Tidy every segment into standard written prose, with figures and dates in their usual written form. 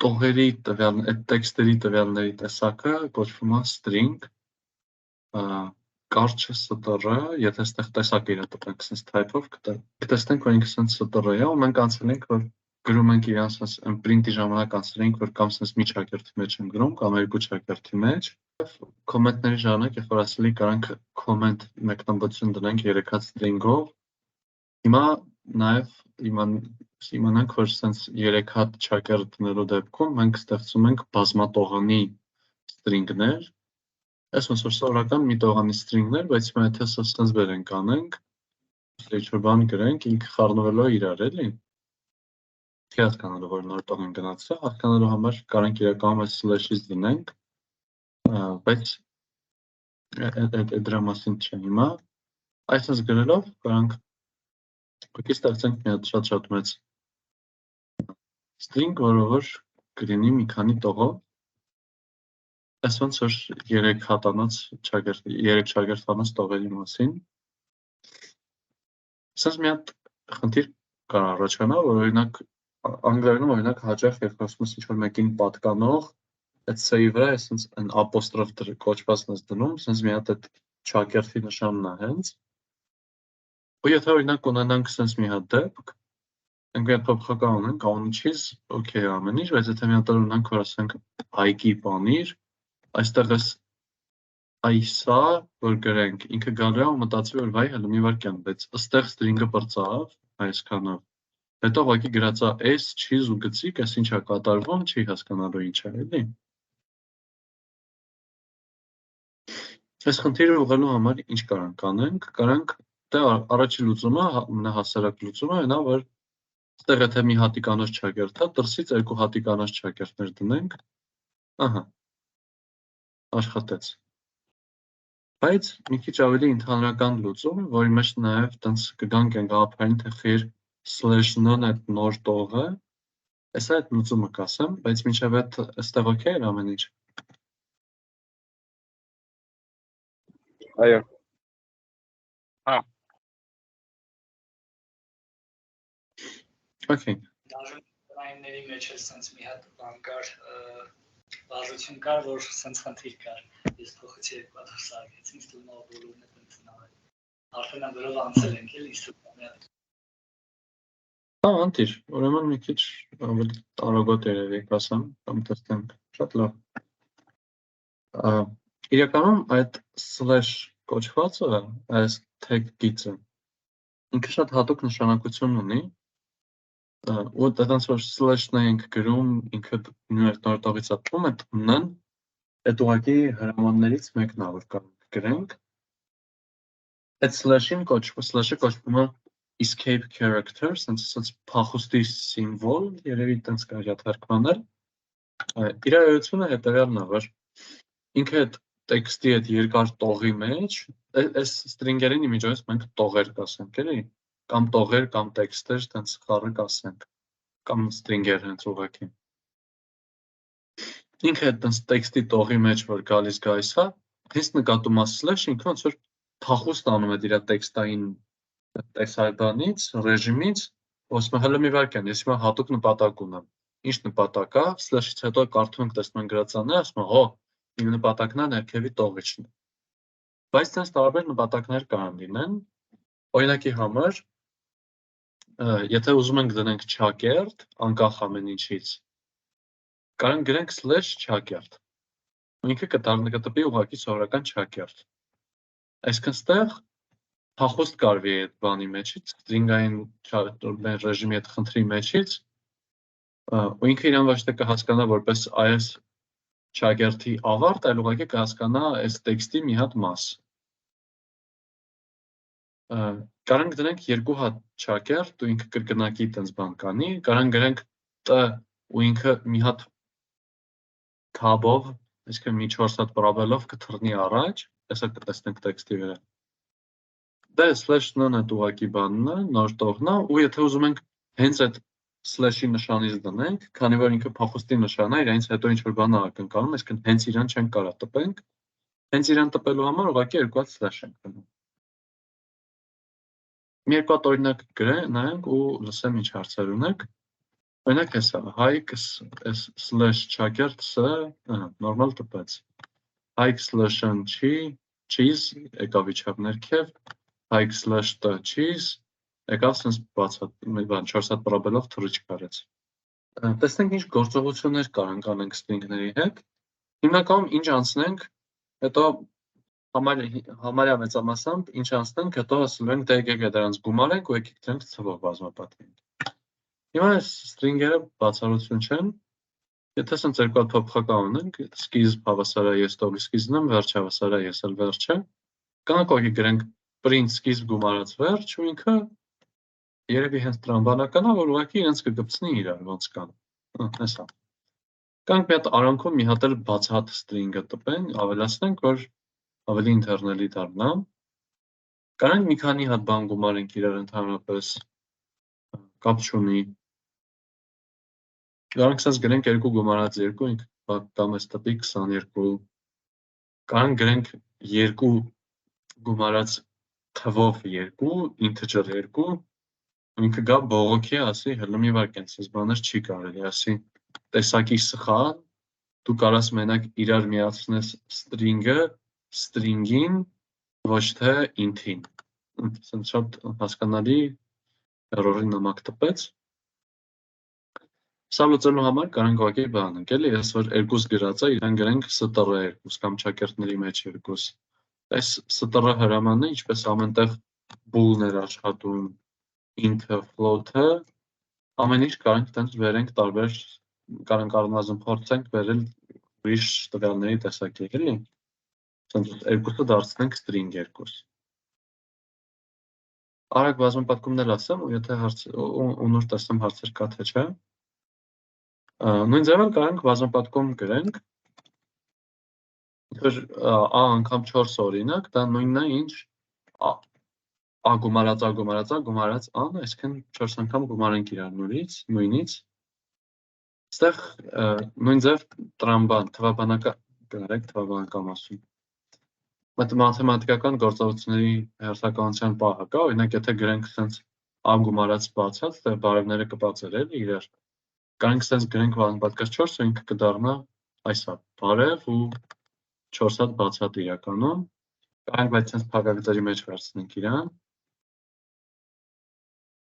տողերի տվյալ, այդ տեքստերի տվյալների տեսակը կոչվում է string, կարճը str, եթե այստեղ տեսակը իրը տպենք sense type-ով, կտեսնենք, որ ինքը sense str է, ու մենք անցել ենք, որ գրում ենք իրան sense print-ի ժամանակ անցել ենք, որ կամ sense մի ճակերտի մեջ են գրում, կամ երկու ճակերտի մեջ, comment-ների ժամանակ, երբ որ ասելի կարանք comment մեկնաբանություն դնենք 3 հատ string-ով, հիմա նաև իմանանք, որ sense 3 հատ ճակերտներու դեպքում մենք ստեղծում ենք բազմատողանի string-ներ, այս ոնց որ սովորական մի տողանի string-ներ, բայց հիմա եթե սա sense բերենք անենք, ինչ-որ բան գրենք, ինքը խառնվելու է իրար, էլի։ Չի հասկանալու, որ նոր տող են գնացել, հասկանալու համար կարանք իրականում այս slash-ից դնենք, բայց դրա մասին չէ հիմա։ Այսպես գրելով կարանք ուղղակի ստեղծենք մի հատ շատ մեծ string, որը որ կլինի մի քանի տողով, այս ոնց որ 3 հատանոց ճակերտ, 3 ճակերտանոց տողերի մասին։ Սենց մի հատ խնդիր կար առաջանա, որ օրինակ անգլերենում օրինակ հաճախ երբ խոսում ես ինչ-որ մեկին պատկանող, այդ c-ի վրա այսպես այն ապոստրոֆ կոչվածն ես դնում, սենց մի հատ այդ ճակերտի նշանն է հենց։ Ու եթե օրինակ ունենանք սենց մի հատ դեպք, մենք մի հատ փոփոխական ունենք, անունիչից, օքեյ ամեն ինչ, բայց եթե մի հատ ունենք, որ ասենք այգի բանիր, այստեղ էս այսա, որ գրենք, ինքը գալու է ու մտածի, որ վայ հələ մի վարքյան, բայց ըստեղ string-ը բրծավ, այսքանով, հետո ուղղակի գրածա s, չիզ ու գծիկ, այս ինչ է կատարվում, չի հասկանալու ինչ է, էլի։ Այս խնդիրը ուղղելու համար ինչ կարանք անենք, կարանք դե առաջի լուծումը, ամենահասարակ լուծումը այնա, որ ստեղ եթե մի հատիկանոց ճակերտ է, դրսից 2 հատիկանոց ճակերտներ դնենք, ահա, աշխատեց։ Բայց մի քիչ ավելի ընդհանրական լուծում, որի մեջ նաև տենց կգանք են գաղափարին, թե խիր slash none այդ նոր տողը, այսա այդ լուծումը կասեմ, բայց մինչև այդ այստեղ օքեյ էր ամեն ինչ։ Այո։ Okay։ Դաժանների մեջ է սենց մի հատ բան կար, բաժություն կար, որ սենց խնդիր կար, ես փոխեցի երկու հատ սարքեց, ինձ թվում է բոլորն է տենց նավել, արդեն ամբերով անցել ենք էլ իստուպամի հատ։ Անտիր, ուրեմն մի քիչ ավելի տարոգոտ երևի կասեմ, կամ տեսնենք, շատ լավ։ Իրականում այդ slash կոչվածը, այս tag գիծը, ինքը շատ հատուկ նշանակություն ունի, ու դրանց որ slash-ն ենք գրում, ինքը նույն նոր տողից ապրում, այդ n-ն, այդ ուղղակի հրամաններից մեկն է, որ կարող գրենք։ Այդ slash-ը կոչվում է escape character, սենց փախուստի սիմվոլ, երևի տենց կարելի է թարգմանել։ Իրարությունը հետևյալն է, որ ինքը այդ տեքստի այդ երկար տողի մեջ, այս string-երին իմիջիայից մենք տողեր կասենք, էլի, կամ տողեր, կամ տեքստեր, տենց խառը կասենք, կամ string-եր հենց ուղղակի։ Ինքը այդ տենց տեքստի տողի մեջ, որ գալիս գայսա, հենց նկատում է slash, ինքը ոնց որ փախուստ անում է իր տեքստային տեսարբանից, ռեժիմից, ոսում է հələ մի վարքյան, ես հիմա հատուկ նպատակ ունեմ։ Ինչ նպատակ է, slash-ից հետո կարդում ենք տեսնում ենք գրածանը, ասում է, հո, իմ նպատակն է ներքևի տող իջնել։ Բայց տենց տարբեր նպատակներ կարող լինեն, օրինակի համար, եթե ուզում ենք դնենք ճակերտ, անկախ ամեն ինչից, կարող գրենք slash ճակերտ։ Ու ինքը կտպի ուղղակի սովորական ճակերտ։ Այսինքն ստեղ փախուստ կարվի այդ բանի մեջից, string-ային ռեժիմի այդ խնդրի մեջից, ու ինքը իրան ոչ թե կհասկանա որպես այս ճակերտի ավարտ, այլ ուղղակի կհասկանա այս տեքստի մի հատ մաս։ Կարանք դնենք 2 հատ ճակերտ ու ինքը կրկնակի տենց բան կանի, կարանք գրենք t ու ինքը մի հատ tab-ով, այսինքն մի 4 հատ պրոբելով կթռնի առաջ, հեսա կտեսնենք տեքստի վրա։ Դա slash none այդ ուղղակի բանն է, նոր տողն է, ու եթե ուզում ենք հենց այդ slash-ի նշանից դնենք, քանի որ ինքը փախուստի նշան է, իրանից հետո ինչ-որ բան ակնկալում, այսինքն հենց իրան չենք կարող տպենք, հենց իրան տպելու համար ուղղակի 2 հատ slash ենք դնում։ Մի երկու հատ օրինակ նայենք ու լսեմ ինչ հարցեր ունեք։ Օրինակ հեսա, Հայկ slash Չակերտը նորմալ տպեց։ Հայկ slash-ն cheese եկավ իջավ ներքև, Հայկ slash t cheese եկավ սենց բացատ, 4 հատ պրաբելով թռիչք կարեց։ Տեսնենք ինչ գործողություններ կարանք անենք string-ների հետ։ Հիմնականում ինչ անցնենք, հետո համարյա մեծամասամբ ինչ անցնենք, հետո ասում ենք, դե եկեք դրանց գումարենք ու եկեք դրանք ցավով բազմապատկենք։ Հիմա այս string-երը բացառություն չեն, եթե սենց երկու հատ փոփոխական ունենք, սկիզբ հավասար է ես տողի սկիզբն եմ, վերջ հավասար է ես էլ վերջը, կանք ոգի գրենք print սկիզբ գումարած վերջ ու ինքը երևի հենց տրամբանական է, որ ուղղակի իրենց կգպցնի իրար ոնց կան։ Հեսա։ Կանք մի հատ արանքում մի հատ էլ բացահատ string-ը տպենք, ավելացնենք, որ ավելի ինտերնելի դառնա։ Կարանք մի քանի հատ բան գումարենք իրար ընդհանրապես կապ չունի։ Կարանք սենց գրենք 2 գումարած 2, ինքը կամ էս տպի 22։ Կարանք գրենք 2 գումարած թվով 2, integer 2, ինքը գա բողոքի ասի, հələ մի վարքան, սենց բաներ չի կարելի, ասի տեսակի սխալ, դու կարաս մենակ իրար միացնես string-ը string-ին, ոչ թե int-ին։ Սենց շատ հասկանալի error-ի նամակ տպեց։ Սա լուծելու համար կարանք ուղղակի բան ենք, էլի, ես որ 2 գրած է, իրան գրենք str2 կամ ճակերտների մեջ 2։ Այս str հրամանը, ինչպես ամենտեղ bool-ներ աշխատում, int-ը, float-ը, ամեն ինչ կարանք տենց վերենք տարբեր, կարանք առնվազն փորձենք վերել ուրիշ տվյալների տեսակի, էլի։ Սենց 2-ը դարձնենք string 2։ Արագ բազմապատկումներ ասեմ, ու եթե նոր տեսնեմ հարցեր կա թե չէ։ Նույն ձևով կարանք բազմապատկում գրենք, որ a անգամ 4 օրինակ, դա նույնն է ինչ a գումարած a-ն, այսինքն 4 անգամ գումարենք իրար նույնից։ Այստեղ նույն ձև տրամբան, թվաբանական ասում։ Մաթեմատիկական գործողությունների հերթականության պահը կա, օրինակ եթե գրենք սենց a գումարած բացած, դե բարևները կբացեր էլի իրար։ Կարանք սենց գրենք պատկաս 4 ու ինքը կդառնա այսա, բարև ու 4 հատ բացատ իրականում։ Կարանք բայց սենց փակագծերի մեջ վերցնենք իրան։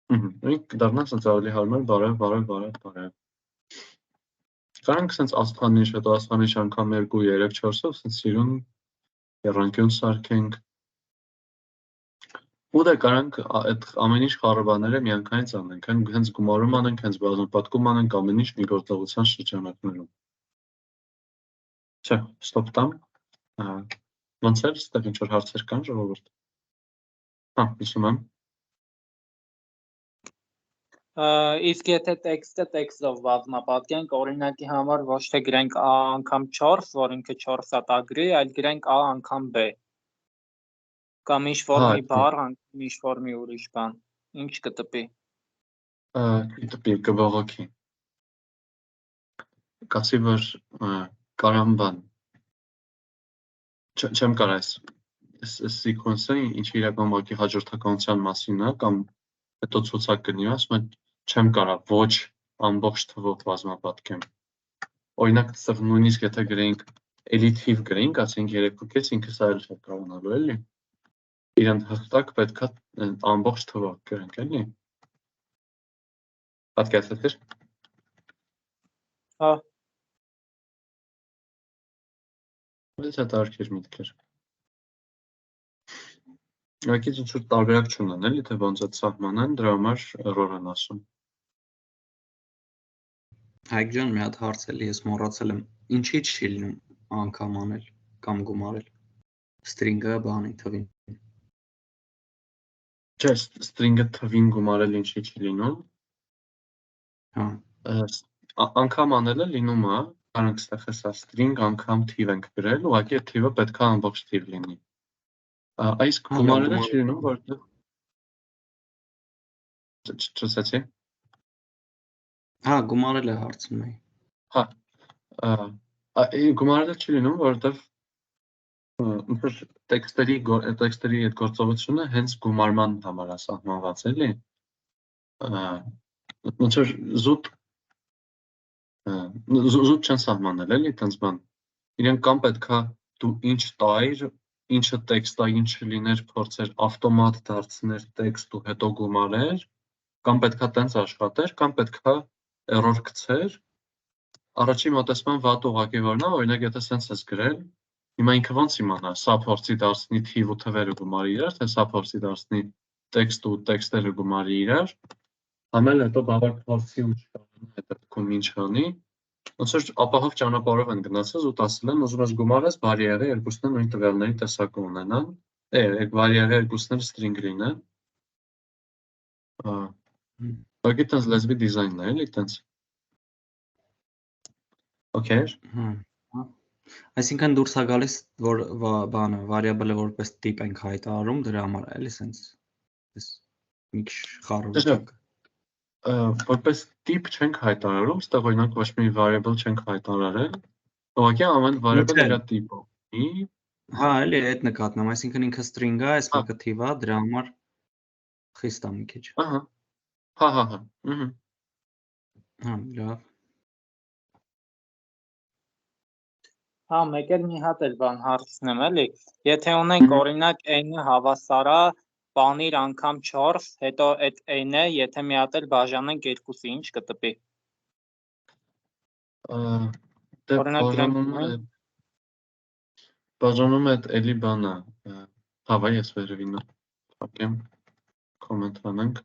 Ինքը կդառնա սենց ավելի հարմար, բարև։ Կարանք սենց աստղանիշ, հետո աստղանիշ անգամ 2, 3, 4-ով սենց սիրուն երանկյուն սարքենք։ Ու դե կարանք այդ ամեն ինչ խառոբաները միանգամից անենք, հենց գումարում անենք, հենց բազմապատկում անենք ամեն ինչ մի գործողության շրջանակներում։ Չէ, ստոպ տամ։ Ոնց էր, ստեղ ինչ-որ հարցեր կան, ժողովուրդ։ Հիշում եմ։ Իսկ եթե տեքստը տեքստով բազմապատկենք, օրինակի համար ոչ թե գրենք a անգամ 4, որ ինքը 4 հատ ագրի, այլ գրենք a անգամ b։ Կամ ինչ-որ մի բառ, ինչ-որ մի ուրիշ բան, ինչ կտպի։ Կտպի, կբողոքի։ Կասի, որ կարամ բան։ Չեմ կար այս սիքվենսը, ինչ իրական վակի հաջորդականության մասին է, կամ հետո ցուցակ կնի, ասում են չեմ կարա ոչ ամբողջ թվով բազմապատկեմ։ Օրինակ, այստեղ նույնիսկ եթե գրենք էլի թիվ գրենք, ասենք 3.5, ինքը սա էլ չէ կարողանալու, էլի։ Իրան հստակ պետք է ամբողջ թվով գրենք, էլի։ Պատկերացրեցի՞ր։ Հա։ Ո՞նց է տարբեր միտքեր։ Ուղղակի ինչ-որ տարբերակ չունեն, էլի, թե ոնց է սահմանեն, դրա համար error են ասում։ Հայկ ջան, մի հատ հարց էլի, ես մոռացել եմ, ինչի չի լինում անգամ անել կամ գումարել string-ը բանի թվին։ Չէ, string-ը թվին գումարել ինչի չի լինում։ Հա։ Անգամ անելը լինում է, կարանք ստեղ հեսա string անգամ թիվ ենք գրել, ուղղակի այդ թիվը պետք է ամբողջ թիվ լինի։ Այս գումարելը չի լինում, որտեղ չսացի։ Հա, գումարել է հարցնում էի։ Հա, գումարելը չի լինում, որտեղ տեքստերի այդ գործողությունը հենց գումարման համար է սահմանված, էլի։ Ոնց որ զուտ զուտ չեն սահմանել, էլի, տենց բան։ Իրենք կամ պետքա դու ինչ տայր, ինչը տեքստա, ինչը լիներ, փորձեր ավտոմատ դարձներ տեքստ ու հետո գումարեր, կամ պետքա տենց աշխատեր, կամ պետքա error գցեր։ Առաջի մոտեցման վատ ուղղակի որն է, օրինակ եթե սենց ես գրել, հիմա ինքը ոնց իմանա, սա փորձի դարձնի թիվ ու թվերը գումարի իրար, թե սա փորձի դարձնի տեքստ ու տեքստերը գումարի իրար, համել հետո բավարար փորձի ու չկարողանա այդ դեպքում ինչ անի, ոնց որ ապահով ճանապարհով են գնացած ու ասել են ուզում ես գումարես բարիերը երկուսն են նույն տվյալների տեսակը ունենան, բարիերը երկուսները string լինեն, ուղղակի տենց լեզվի դիզայնն է, էլի տենց։ Okay։ Այսինքն դուրս է գալիս, որ բանը variable-ը որպես տիպ ենք հայտարարում, դրա համար էլի սենց մի քիչ խառը վիճակ։ Որպես տիպ չենք հայտարարում, ստեղ օրինակ ոչ մի variable չենք հայտարարել, ուղղակի ամեն variable իր տիպով ունի։ Հա, էլի այդ նկատնում, այսինքն ինքը string է, այս մեկը թիվ է, դրա համար խիստ է մի քիչ։ Հա։ Հա, լավ։ Հա, մեկ էլ մի հատ էլ բան հարցնեմ, էլի։ Եթե ունենք օրինակ n-ը հավասար է բանիր անգամ 4, հետո այդ n-ը, եթե մի հատ էլ բաժանենք 2-ի, ինչ կտպի։ Բաժանում է էլի բանը, հավայ ես վերևինը, փակեմ, կոմենտ անենք,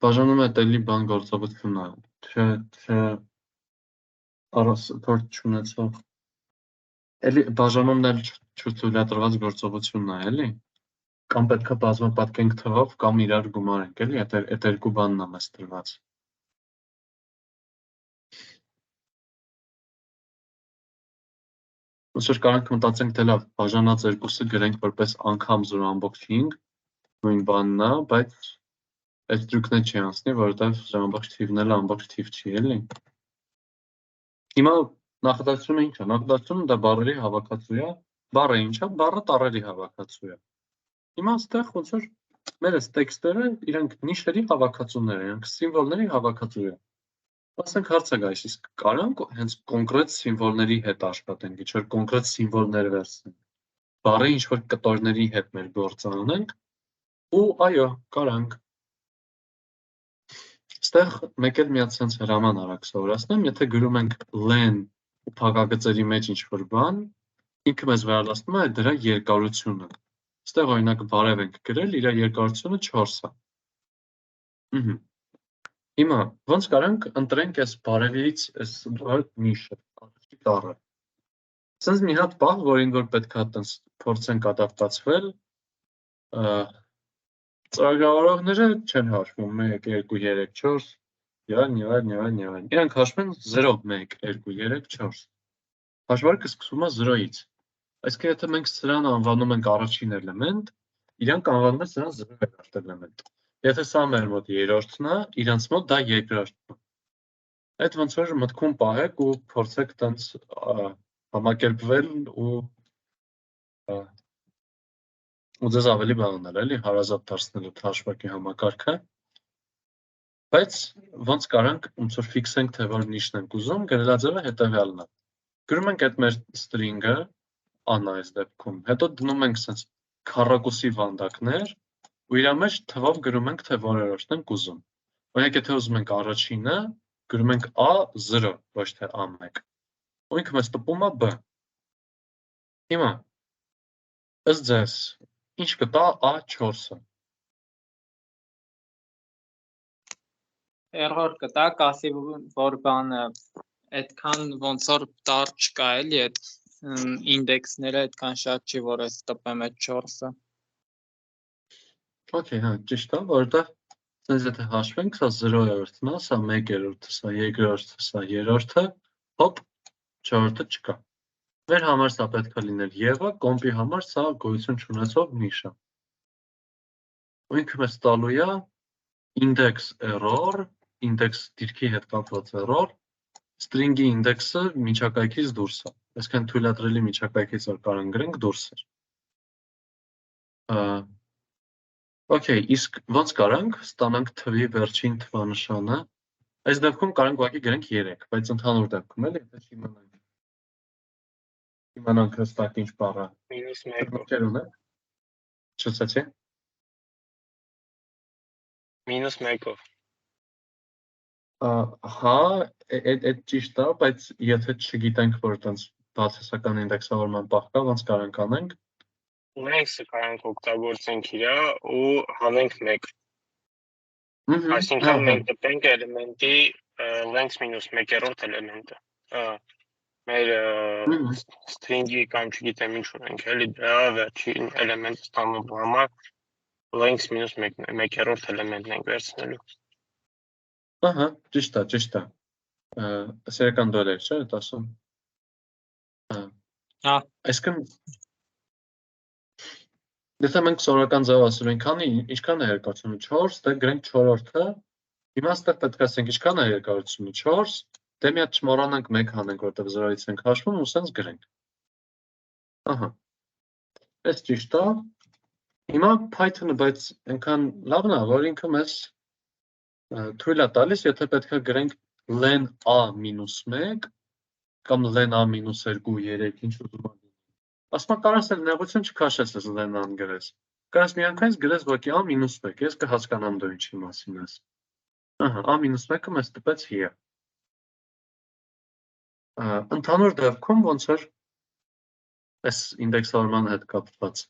բաժանում է էլի բան գործողությունն է, փորձ չունեցող, էլի բաժանումն էլ չթույլատրված գործողությունն է, էլի, կամ պետք է բազմապատկենք թվով, կամ իրար գումարենք, էլի, այդ երկու բանն է մեզ տրված։ Ոնց որ կարանք մտածենք, թե լավ, բաժանած երկուսը գրենք որպես անգամ 0.5, նույն բանն է, բայց այդ տրուկն չի անցնի, որովհետև ամբողջ թիվն էլ ամբողջ թիվ չի, էլի։ Հիմա նախադասությունը ինչ է, նախադասությունը դա բառերի հավաքածու է, բառը ինչ է, բառը տառերի հավաքածու է։ Հիմա այստեղ ոնց որ մեր այս տեքստերը իրենք նիշերի հավաքածուներ են, իրենք սիմվոլների հավաքածու է։ Ասենք հարց է գալիս, իսկ կարանք հենց կոնկրետ սիմվոլների հետ աշխատենք, ինչ որ կոնկրետ սիմվոլներ վերցնենք, բառի ինչ որ կտորների հետ մեր գործը անենք, ու այո, կարանք։ Այստեղ մեկ էլ մի հատ sense հրաման արագ սովորացնեմ, եթե գրում ենք len ու փակագծերի մեջ ինչ որ բան, ինքը մեզ վերադասնում է դրա երկարությունը։ Այստեղ օրինակ բարև ենք գրել, իր երկարությունը 4 է։ Հիմա ոնց կարանք ընտրենք այս բարևից այս նիշը, առաջի տառը։ Սենց մի հատ բան, որին որ պետք է տենց փորձենք ադապտացվել, ծրագրավորողները չեն հաշվում 1, 2, 3, 4, եւ այլն։ Իրանք հաշվում են 0, 1, 2, 3, 4։ Հաշվարկը սկսվում է 0-ից։ Այսինքն եթե մենք սրան անվանում ենք առաջին էլեմենտ, իրանք անվանում են սրան 0-րդ էլեմենտ։ Եթե սա մեր մոտ երրորդն է, իրանց մոտ դա երկրորդն է։ Այդ ոնց որ մտքում պահեք ու փորձեք տենց համակերպվել ու ձեզ ավելի բանել, էլի, հարազատ դարձնել այդ հաշվարկի համակարգը։ Բայց ոնց կարանք ոնց որ ֆիքսենք, թե որ նիշն ենք ուզում, գրելաձևը հետևյալն է։ Գրում ենք այդ մեր string-ը, անա այս դեպքում, հետո դնում ենք սենց քառակուսի վանդակներ ու իր մեջ թվով գրում ենք, թե որերորդն ենք ուզում։ Օրինակ, եթե ուզում ենք առաջինը, գրում ենք A0, ոչ թե A1։ Ու ինքը մեզ տպում է B։ Հիմա, ըստ ձեզ, ինչ կտա A4-ը։ Error կտա, կասի որ բանը այդքան ոնց որ տար չկա էլի այդ ինդեքսները այդքան շատ չի, որ ես տպեմ այդ 4-ը։ Okay, հա, ճիշտ է, որովհետև sense եթե հաշվենք, սա 0-րդն է, սա 1-րդը, սա 2-րդը, սա 3-րդը, հոպ, 4-րդը չկա։ Մեր համար սա պետք է լիներ եղա, կոմպի համար սա գոյություն չունեցող նիշ է։ Ու ինքը մեզ տալու է index error, index դիրքի հետ կապված error, string-ի index-ը միջակայքից դուրս է։ Այսինքն թույլատրելի միջակայքից որ կարանք գրենք դուրս է։ Okay, իսկ ոնց կարանք ստանանք թվի վերջին թվանշանը, Այս դեպքում կարող ենք ուղղակի գրենք 3, բայց ընդհանուր դեպքում էլի, եթե իմանանք հստակ ինչ բառ է։ -1-ով։ Ովքեր ունեն։ Չսացի։ -1-ով։ Հա, այդ ճիշտ է, բայց եթե չգիտենք, որ այդպես բացասական ինդեքսավորման պահ կա, ոնց կարող ենք անենք։ Length-ը կարող օգտագործենք իրա ու հանենք 1։ Այսինքն մենք տպենք էլեմենտի length -1/3 էլեմենտը։ Մեր string-ի կամ չգիտեմ ինչ ունենք, էլի դրա վերջին էլեմենտը ստանալու համար length -1/3 էլեմենտն ենք վերցնելու։ Ահա, ճիշտ է։ Սերական դոլար չէ՞ դա ասում։ Հա։ Այսինքն եթե մենք սովորական ձև ասում ենք, ինչքան է երկարությունը 4, դե գրենք 4-ը։ Հիմա ստեղ պետք է ասենք ինչքան է երկարությունը 4, դե մի հատ չմոռանանք 1 հանենք, որտեղ 0-ից ենք հաշվում ու սենց գրենք։ Ահա։ Այս ճիշտ է։ Հիմա Python-ը բայց այնքան լավն է, որ ինքը մեզ թույլ է տալիս, եթե պետք է գրենք len a-1 կամ len a-2, 3, ինչ ուզում եք։ Ասում կարաս էլ նեղություն չքաշես len-ան գրես։ Կարաս միանգամից գրես ոքի a-1, ես կհասկանամ դու ինչի մասին ես։ Ահա, a-1-ը մեզ տպեց here։ Ընդհանուր դեպքում ոնց որ այս ինդեքսավորման հետ կապված։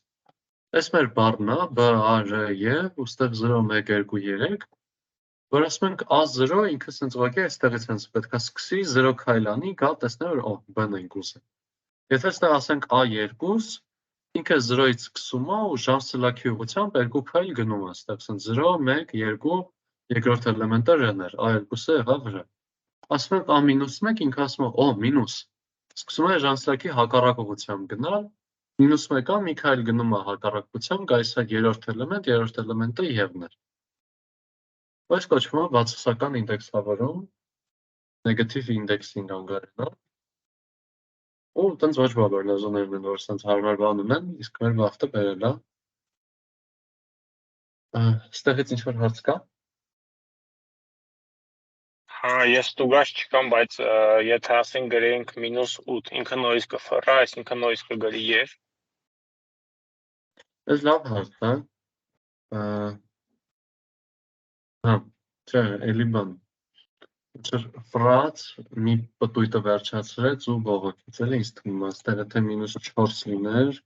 Այս մեր բառն է b a r e ու ստեղ 0 1 2 3, որ ասում ենք a0 ինքը սենց ուղղակի այստեղից հենց պետք է սկսի 0 քայլ անի, գա տեսնի որ b-ն ենք ուզում։ Եթե այստեղ ասենք a2, ինքը 0-ից սկսում է ու ժանցլաքի ուղղությամբ 2 քայլ գնում է, այստեղ սենց 0 1 2 երկրորդ էլեմենտը r-ն էր, a2-ը եղավ r։ Ասում ենք a-1, ինքը ասում է մինուս։ Սկսում է ժանցլաքի հակառակ ուղղությամբ գնալ, -1-ը մի քայլ գնում է հակառակ ուղղությամբ, գալիս է երրորդ էլեմենտը y-ն էր։ Այս կոչվում է բացասական ինդեքսավորում, negative indexing անգարենա։ Ու տենց ոչ բոլոր լեզուներն են, որ սենց հարմար բան ունեն, իսկ մեր վախտը բերել է։ Ստեղից ինչ-որ հարց կա։ Հա, ես ստուգած չկամ, բայց եթե ասենք գրենք -8, ինքը նորից կֆռա, այսինքն նորից կգրի եւ։ Այս լավ հարց է։ Հա, չէ, էլի բան։ Ֆրած մի պտույտը վերջացրեց ու բողոքեց, էլի ինձ թվում է, այստեղ եթե -4 լիներ,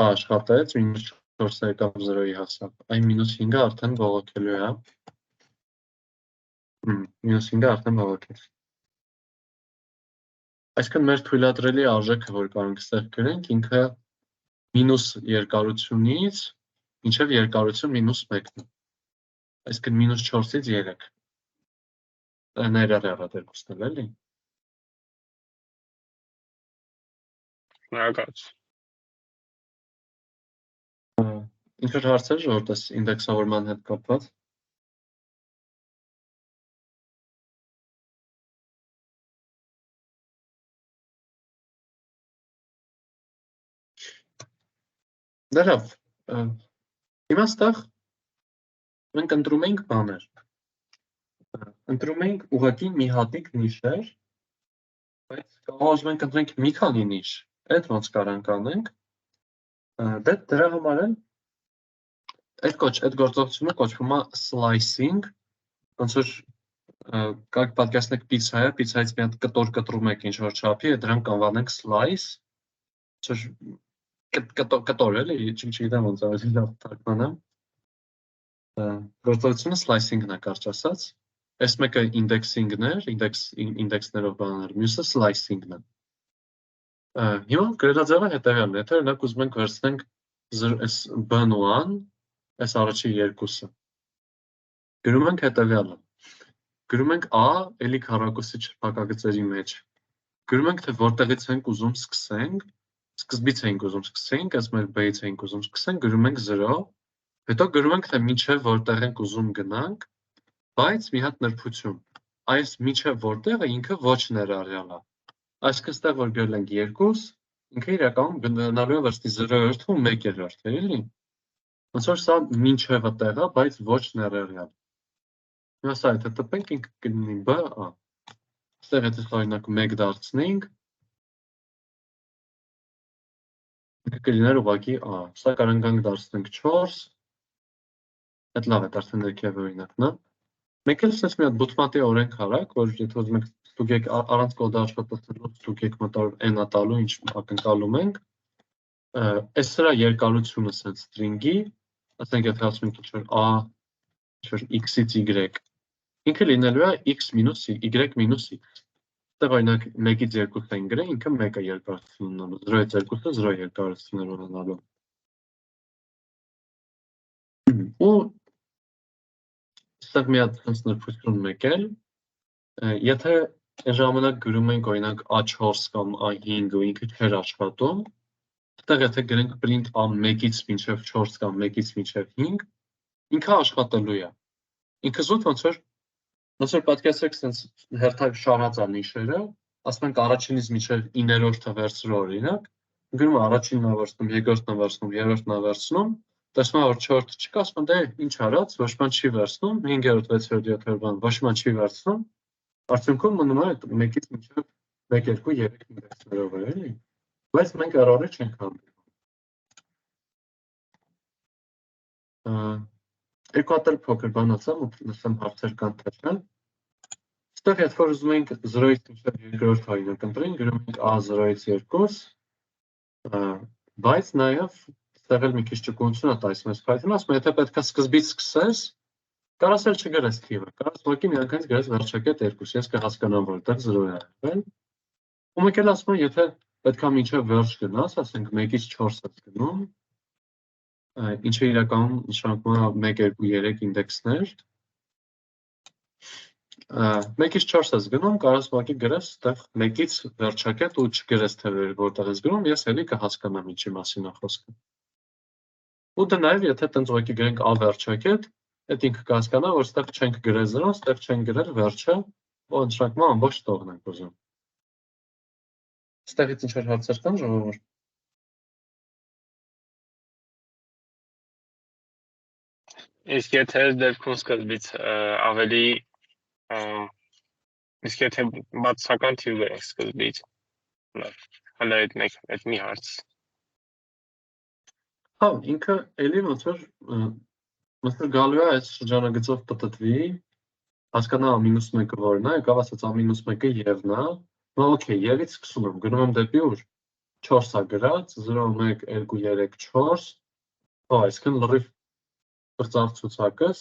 աշխատեց, -4-ը եկավ 0-ի հասավ, այն -5-ը արդեն բողոքելու է, -5-ը արդեն բողոքեց։ Այսինքն մեր թույլատրելի արժեքը, որ կարող ենք ստեղ գրենք, ինքը մինուս երկարությունից մինչև երկարություն -1-ն է։ Այսինքն -4-ից 3։ Ներառյալ երկուսն էլ էլի։ Շնորհակալություն։ Ինչ-որ հարցեր, որտես ինդեքսավորման հետ կապված։ Դե լավ, հիմա ստեղ մենք ընտրում ենք բաներ։ Ընտրում ենք ուղղակի մի հատիկ նիշեր, բայց կարող ուզում ենք ընտրենք մի քանի նիշ, այդ ոնց կարանք անենք։ Դե դրա համար էլ այդ գործողությունը կոչվում է slicing, ոնց որ Как պատկերացնեք պիցցա է, պիցցայից մի հատ կտոր կտրում եք ինչ-որ չափի, դրանք անվանենք slice, կտոր էլի, չգիտեմ ոնց ավելի լավ թարգմանեմ։ Գործողությունը slicing-ն է կարճ ասած։ Այս մեկը indexing-ն էր, ինդեքսներով բաներ, մյուսը slicing-ն է։ Հիմա գրելաձևը հետևյալն է, եթե օրինակ ուզում ենք վերցնենք այս b-ն ու a-ն, այս առաջի երկուսը։ Գրում ենք հետևյալը։ Գրում ենք a, էլի քառակուսի չափակագծերի մեջ։ Գրում ենք, թե որտեղից ենք ուզում սկսենք, սկզբից ենք ուզում սկսենք, այս մեր b-ից ենք ուզում սկսենք, գրում ենք 0, հետո գրում ենք, թե մինչև որտեղ ենք ուզում գնանք, բայց մի հատ նրբություն։ Այս մինչև որտեղը ինքը ոչ ներառյալ է։ Այսինքն ստեղ որ գրել ենք 2, ինքը իրականում գնալու է վերցնի 0-րդ ու 1-րդ, էլի։ Ոնց որ սա մինչևը տեղ է, բայց ոչ ներառյալ։ Հիմա սա եթե տպենք ինքը կլինի B, A։ Այստեղ եթե օրինակ 1 դարձնենք, ինքը կլիներ ուղղակի A։ Սա կարող ենք դարձնենք 4, այդ լավ է դարձնենք ներքև օրինակն է։ Մենք էլ ասես մի հատ բուտմատի օրենք արագ, որ եթե ուզում եք ստուգեք առանց կոդը աշխատացնելու ստուգեք մտավոր n-ը տալու ինչ ակնկալում ենք, այս սրա երկարությունը sense string-ի, ասենք եթե ասում ենք ինչ-որ a, ինչ-որ x-ից y, ինքը լինելու է x մինուս y մինուս x։ Այստեղ օրինակ 1-ից 2 են գրել, ինքը 1-ը երկարություն ունենալու, 0-ից 2-ը 0 երկարություններ ունենալու։ Ու այստեղ մի հատ sense նրբություն մեկել, եթե այն ժամանակ գրում ենք օրինակ A4 կամ A5 ու ինքը չէր աշխատում, այստեղ եթե գրենք print A1-ից մինչև 4 կամ 1-ից մինչև 5, ինքը աշխատելու է։ Ինքը զուտ ոնց որ պատկերացրեք sense հերթակ շարած է նիշերը, ասում ենք առաջինից մինչև 9-րդը վերցրու օրինակ, գրում է առաջինն ա վերցնում, երկրորդն ա վերցնում, երրորդն ա վերցնում, տեսնում որ 4-րդը չկա, ասում դե ինչ արած, ոչ բան չի վերցնում, 5-րդ, 6-րդ, 7-րդ բան ոչ բան չի վերցնում, արդյունքում մնում է 1-ից մինչև 1, 2, 3 ինդեքսներով է, էլի։ Բայց մենք error-ը չենք հանդիպում։ Երկու հատ էլ փոքր բան ասեմ, ու լսեմ հարցեր կան թե չէ։ Այստեղ եթե որ ուզում ենք 0-ից մինչև երկրորդ օրինակ ընտրենք, գրում ենք A0-ից 2, բայց նաև այստեղ էլ մի քիչ ճկունություն է տալիս մեզ Python-ը, ասում է եթե պետք է սկզբից սկսես, կարաս էլ չգրես թիվը, կարաս ուղղակի միանգամից գրես վերջակետ 2, ես կհասկանամ որ դա 0 է արվել։ Ու մեկ էլ ասում է եթե պետք է մինչև վերջ գնաս, ասենք 1-ից 4-ից գնում, ինչը իրականում նշանակում է 1, 2, 3 ինդեքսներ, 1-ից 4-ից գնում, կարաս ուղղակի գրես այդտեղ 1-ից վերջակետ ու չգրես թվերը որտեղ ես գրում, ես էլի կհասկանամ ինչի մասին է խոսքը։ Ու դա նաև եթե տենց ուղղակի գրենք A վերջակետ, այդ ինքը կհասկանա, որ այդտեղ չենք գրել 0, այդտեղ չենք գրել վերջը, ու նշանակում է ամբողջ տողն ենք ուզում։ Այստեղից ինչ որ հարցեր կան ժողովուրդ։ Իսկ եթե դեպքում սկզբից ավելի իսկ եթե բացասական թիվ գրենք սկզբից, հələ այդ մի հարց։ Հա, ինքը էլի ոնց որ գալու է այս շրջանագծով պտտվի, հասկանա -1-ը որն է, եկավ ասած -1-ը Եվն է, նո օքեյ, Եվից սկսում եմ, գնում եմ դեպի ուր, 4-ա գրած, 0, 1, 2, 3, 4, հա, այսքան լրիվ բրծավ ցուցակս,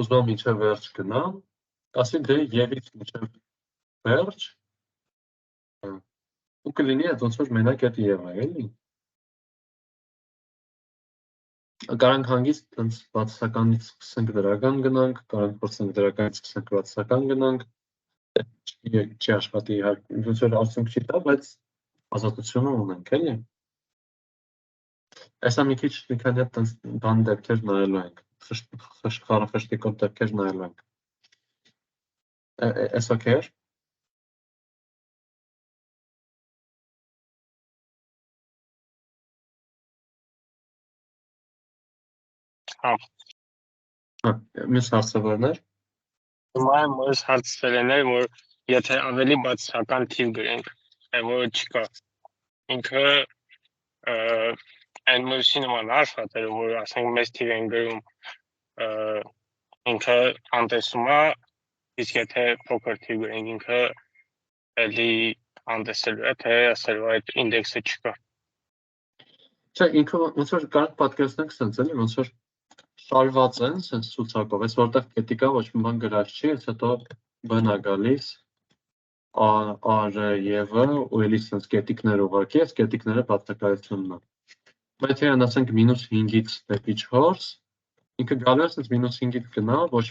ուզում եմ մինչև վերջ գնամ, ասի դե Եվից մինչև վերջ, ու կլինի այդ ոնց որ մենակ այդ Եվը, էլի։ Կարանք հանգիստ տենց բացասականից սկսենք դրական գնանք, կարանք փորձենք դրականից սկսենք բացասական գնանք, չի աշխատի ոնց որ արդյունք չի տա, բայց ազատությունը ունենք, էլի։ Այսա մի քիչ մի քանի հատ տենց բան դեպքեր նայելու ենք, խշտիկով դեպքեր նայելու ենք։ Էս օքեյ էր։ Հա։ Մյուս հարցը որն էր։ Հիմա մոս հարցերն էր, որ եթե ավելի բացասական թիվ գրենք, որ չկա, ինքը այն մյուսի նման աշխատել, որ ասենք մեծ թիվ են գրում, ինքը անտեսում է, իսկ եթե փոքր թիվ գրենք, ինքը էլի անտեսելու է, թե ասելու այդ ինդեքսը չկա։ Չէ, ինքը ոնց որ կարող պատկերացնենք սենց էլի, ոնց որ շարված են սենց ցուցակով, այս որտեղ կետիկա ոչ մի բան գրած չի, այս հետո բն է գալիս R-ը ու էլի սենց կետիկներ ուղղակի, այս կետիկները բացակայությունն է։ Բայց երան ասենք -5-ից դեպի 4, ինքը գալու է սենց -5-ից գնա, ոչ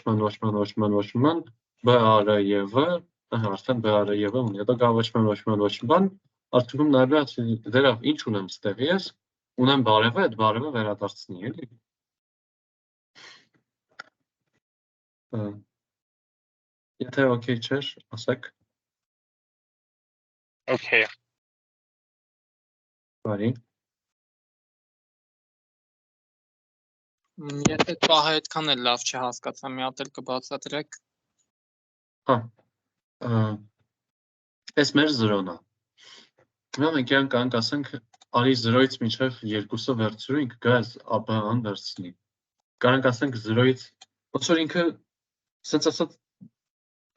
ման, B-R-ը, արդեն B-R-ը ունի, հետո գա ոչ ման, արդյունքում նայելու է, դերավ ինչ ունեմ ստեղ ես, ունեմ բարևը, այդ բարևը վերադարձնի, էլի։ Եթե օքեյ չէր, ասեք։ Okay. Բարի։ Եթե պահը այդքան էլ լավ չհասկացա, մի հատ էլ կբացատրեք։ Հա։ Այս մեր 0-ն է։ Հիմա մենք իրան կանք ասենք, արի 0-ից մինչև 2-ը վերցրու, ինքը գա այս ԱԲ-ն վերցնի։ Կանք ասենք 0-ից, ոնց որ ինքը սենց ասած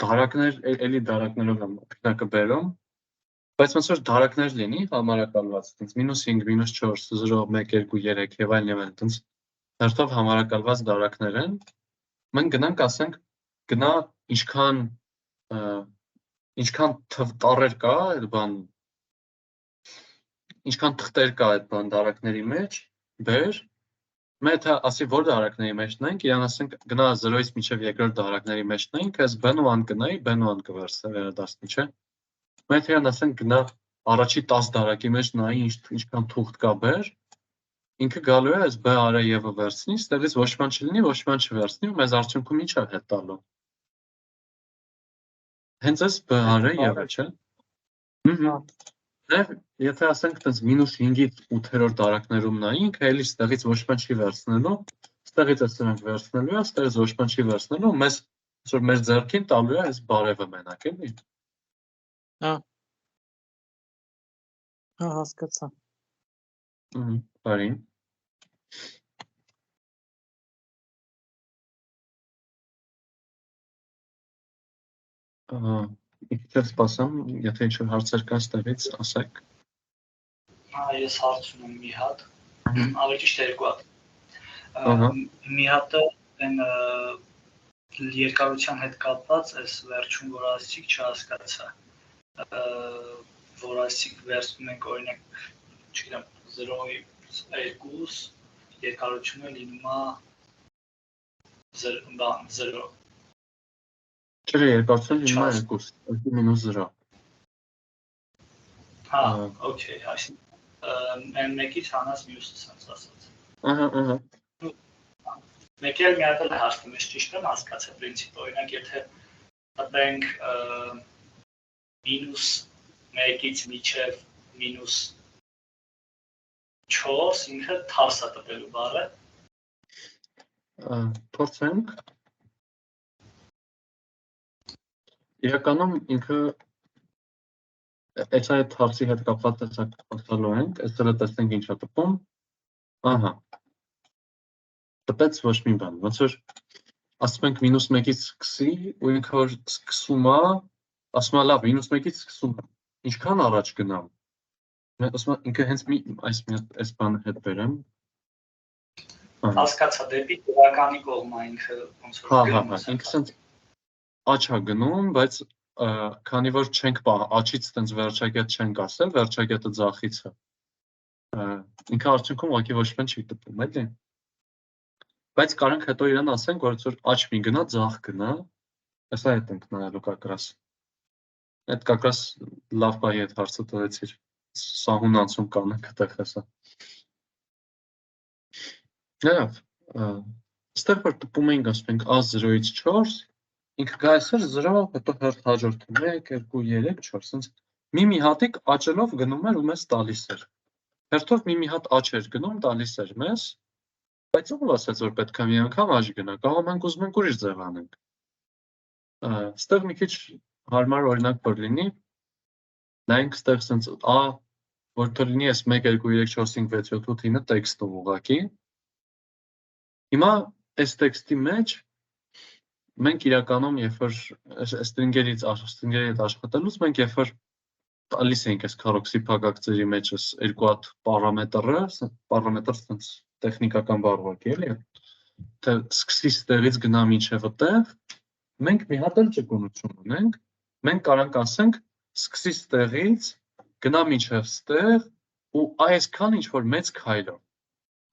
դարակներ, էլի դարակներով եմ օրինակը բերում, բայց ոնց որ դարակներ լինի համարակալված, տենց -5, -4, 0, 1, 2, 3 եւ այլն, տենց հերթով համարակալված դարակներ են։ Մենք գնանք ասենք, գնա ինչքան տառեր կա այդ բան, ինչքան թղթեր կա այդ բան դարակների մեջ, բեր, մենք ասի որ դարակների մեջ նայենք, իրան ասենք գնա 0-ից մինչև երկրորդ դարակների մեջ նայենք, այս B-ն ու A-ն կնայի, B-ն ու A-ն կվերցնի վերադասնի, չէ։ Մենք իրան ասենք գնա առաջի 10 դարակի մեջ նայի ինչքան թուղթ կա բեր, ինքը գալու է այս B արա Եվը վերցնի, ստեղից ոչ բան չլինի, ոչ բան չվերցնի, ու մեզ արդյունքում ինչ է հետ տալու։ Հենց այս B արա Եվը, չէ։ Եթե ասենք տենց -5-ից 8-րդ դարակներում նայինք, էլի ստեղից ոչ բան չի վերցնելու, ստեղից է սրանք վերցնելու է, ստեղից ոչ բան չի վերցնելու, մեզ որ մեր ձեռքին տալու է այս բարևը մենակ, էլի։ Հա։ Հա, հասկացա։ Բարի։ Իքիչև սպասեմ, եթե ինչ-որ հարցեր կան ստեղից, ասեք։ Ես հարց ունեմ մի հատ, ավելի ճիշտ երկու հատ։ Մի հատը այն երկարության հետ կապված, այս վերջում որ ասացիք չհասկացա, որ ասացիք վերցնում ենք օրինակ, չգիտեմ, 0.2 երկարությունը լինում է 0 Չէ, երկարությունը լինում է 2, 2-0։ Հա, օքեյ, այսինքն մեկից հանած մյուսը սենց ասած։ Ահա։ Մեկ էլ մի հատ էլ հարցնում ես, ճիշտ եմ հասկացա պրինցիպը, օրինակ եթե տպենք -1-ից մինչև -4, ինքը թարս է տպելու բառը։ Փորձենք։ Իրականում ինքը այս այդ հարցի հետ կապված տեսակ խոսալու ենք, այսօր տեսնենք ինչ է տպում։ Ահա։ Տպեց ոչ մի բան, ոնց որ ասում ենք -1-ից սկսի, ու ինքը որ սկսում է, ասում է լավ, -1-ից սկսում է, ինչքան առաջ գնամ։ Ասում է ինքը հենց այս բանը հետ բերեմ։ Հասկացա, դեպի դրականի կողմը ինքը ոնց որ գնում է։ Ինքը սենց աչ է գնում, բայց քանի որ չենք աչից տենց վերջակետ չենք ասել, վերջակետը ձախից է։ Ինքը արդյունքում ուղղակի ոչ բան չի տպում, էլի։ Բայց կարանք հետո իրան ասենք, որ աչ մի գնա, ձախ գնա, այսա հետ ենք նայելու կակրաս։ Այդ կակրաս լավ պահի հետ հարցը տվեցիր, սահուն անցում կանենք տեղ հեսա։ Լավ, ստեղ որ տպում էինք ասում ենք A0-ից 4, ինքը գայս էր 0, հետո հերթ հաջորդում 1, 2, 3, 4, սենց մի հատիկ աճելով գնում էր ու մեզ տալիս էր։ Հերթով մի հատ աճ էր գնում, տալիս էր մեզ, բայց ով ասեց, որ պետք է մի անգամ աճ գնա, կարող մենք ուզում ենք ուրիշ ձև անենք։ Ստեղ մի քիչ հարմար օրինակ որ լինի, նայենք ստեղ սենց A, որ թող լինի այս 1, 2, 3, 4, 5, 6, 7, 8, 9 տեքստով ուղղակի։ Հիմա այս տեքստի մեջ մենք իրականում երբ որ string-երի հետ աշխատելուց մենք երբ որ տալիս ենք այս քարոքսի փակագծերի մեջ այս երկու հատ պարամետր սենց տեխնիկական բառվակ էլի, թե սկսի ստեղից գնա մինչև այդտեղ, մենք մի հատ էլ ճկունություն ունենք, մենք կարանք ասենք սկսի ստեղից գնա մինչև ստեղ ու այսքան ինչ որ մեծ քայլով։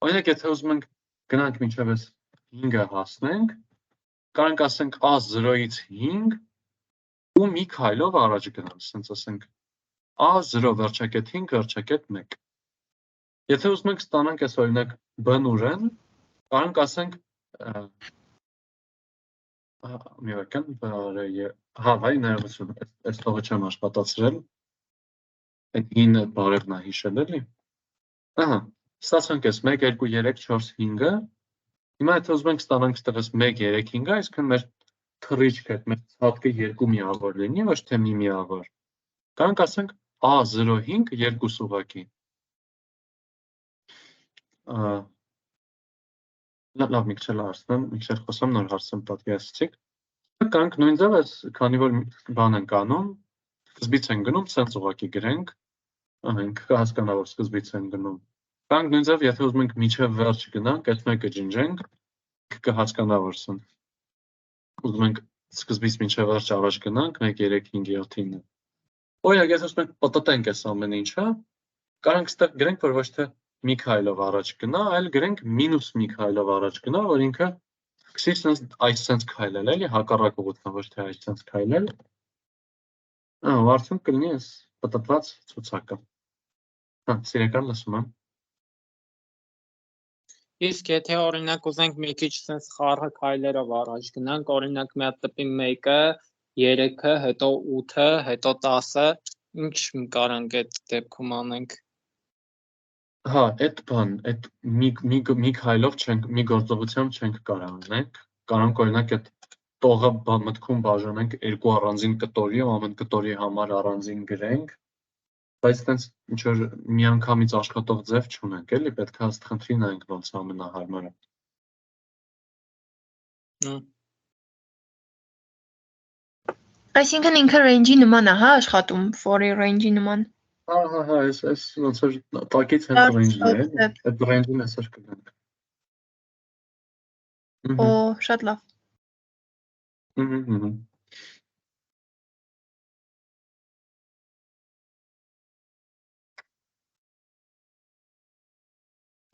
Օրինակ եթե ուզում ենք գնանք մինչև այս 5-ը հասնենք, կարանք ասենք A0-ից 5 ու մի քայլով առաջ գնանք, սենց ասենք A0 վերջակետ 5 վերջակետ 1։ Եթե ուզում ենք ստանանք այս օրինակ B-ն, կարանք ասենք մի վարքան, հա, վայ ներողություն, այս տողը չեմ աշխատացրել, այդ 9 բարևն է հիշել էլի։ Ահա, ստացանք այս 1, 2, 3, 4, 5-ը, Հիմա եթե ուզում ենք ստանանք ստեղից 1-3-5, այսինքն մեր թռիչքը, մեր ցածկը 2 միավոր լինի, ոչ թե մի միավոր։ Կարանք ասենք A05 երկուս ուղղակի։ Լավ, մի քիչ հարցնեմ, մի քիչ խոսամ, նոր հարցեմ պատկերացրիք։ Կարանք նույն ձև այս, քանի որ բան ենք անում, սկզբից ենք գնում, սենց ուղղակի գրենք, ինքը կհասկանա, որ սկզբից ենք գնում։ Կարանք նույն ձև, եթե ուզում ենք միջև վերջ գնանք, այդ մեկը ջնջենք, ինքը կհասկանա, որ սենց ուզում ենք սկզբից մինչև վերջ առաջ գնանք, 1, 3, 5, 7, 9։ Օրինակ, եթե ուզում ենք պտտենք այս ամեն ինչը, կարանք ստեղ գրենք, որ ոչ թե մի քայլով առաջ գնա, այլ գրենք մինուս մի քայլով առաջ գնա, որ ինքը սկսի այս քայլել, էլի հակառակ ուղղությամբ, ոչ թե այս քայլել։ Արդյունք կլինի այս պտտված ցուցակը։ Սիրեկան լսում եմ։ Իսկ եթե օրինակ ուզենք մի քիչ sense խառը քայլերով առաջ գնանք, օրինակ մի հատ տպի 1-ը, 3-ը, հետո 8-ը, հետո 10-ը, ինչ կարանք այդ դեպքում անենք։ Այդ բան, այդ մի քայլով չենք, մի գործողությամբ չենք կարող անենք, կարանք օրինակ այդ տողը մտքում բաժանենք երկու առանձին կտորի ու ամեն կտորի համար առանձին գրենք, բայց այդպես ինչ որ միանգամից աշխատող ձև չունենք, էլի պետք է աստ խնդրի նայենք ոնց ամենահարմարը։ Այսինքն ինքը range-ի նման է, հա, աշխատում, for-ի range-ի նման։ Այս ոնց որ տակից հենց range-ն է, այդ range-ին այսօր կգանք։ Օ, շատ լավ։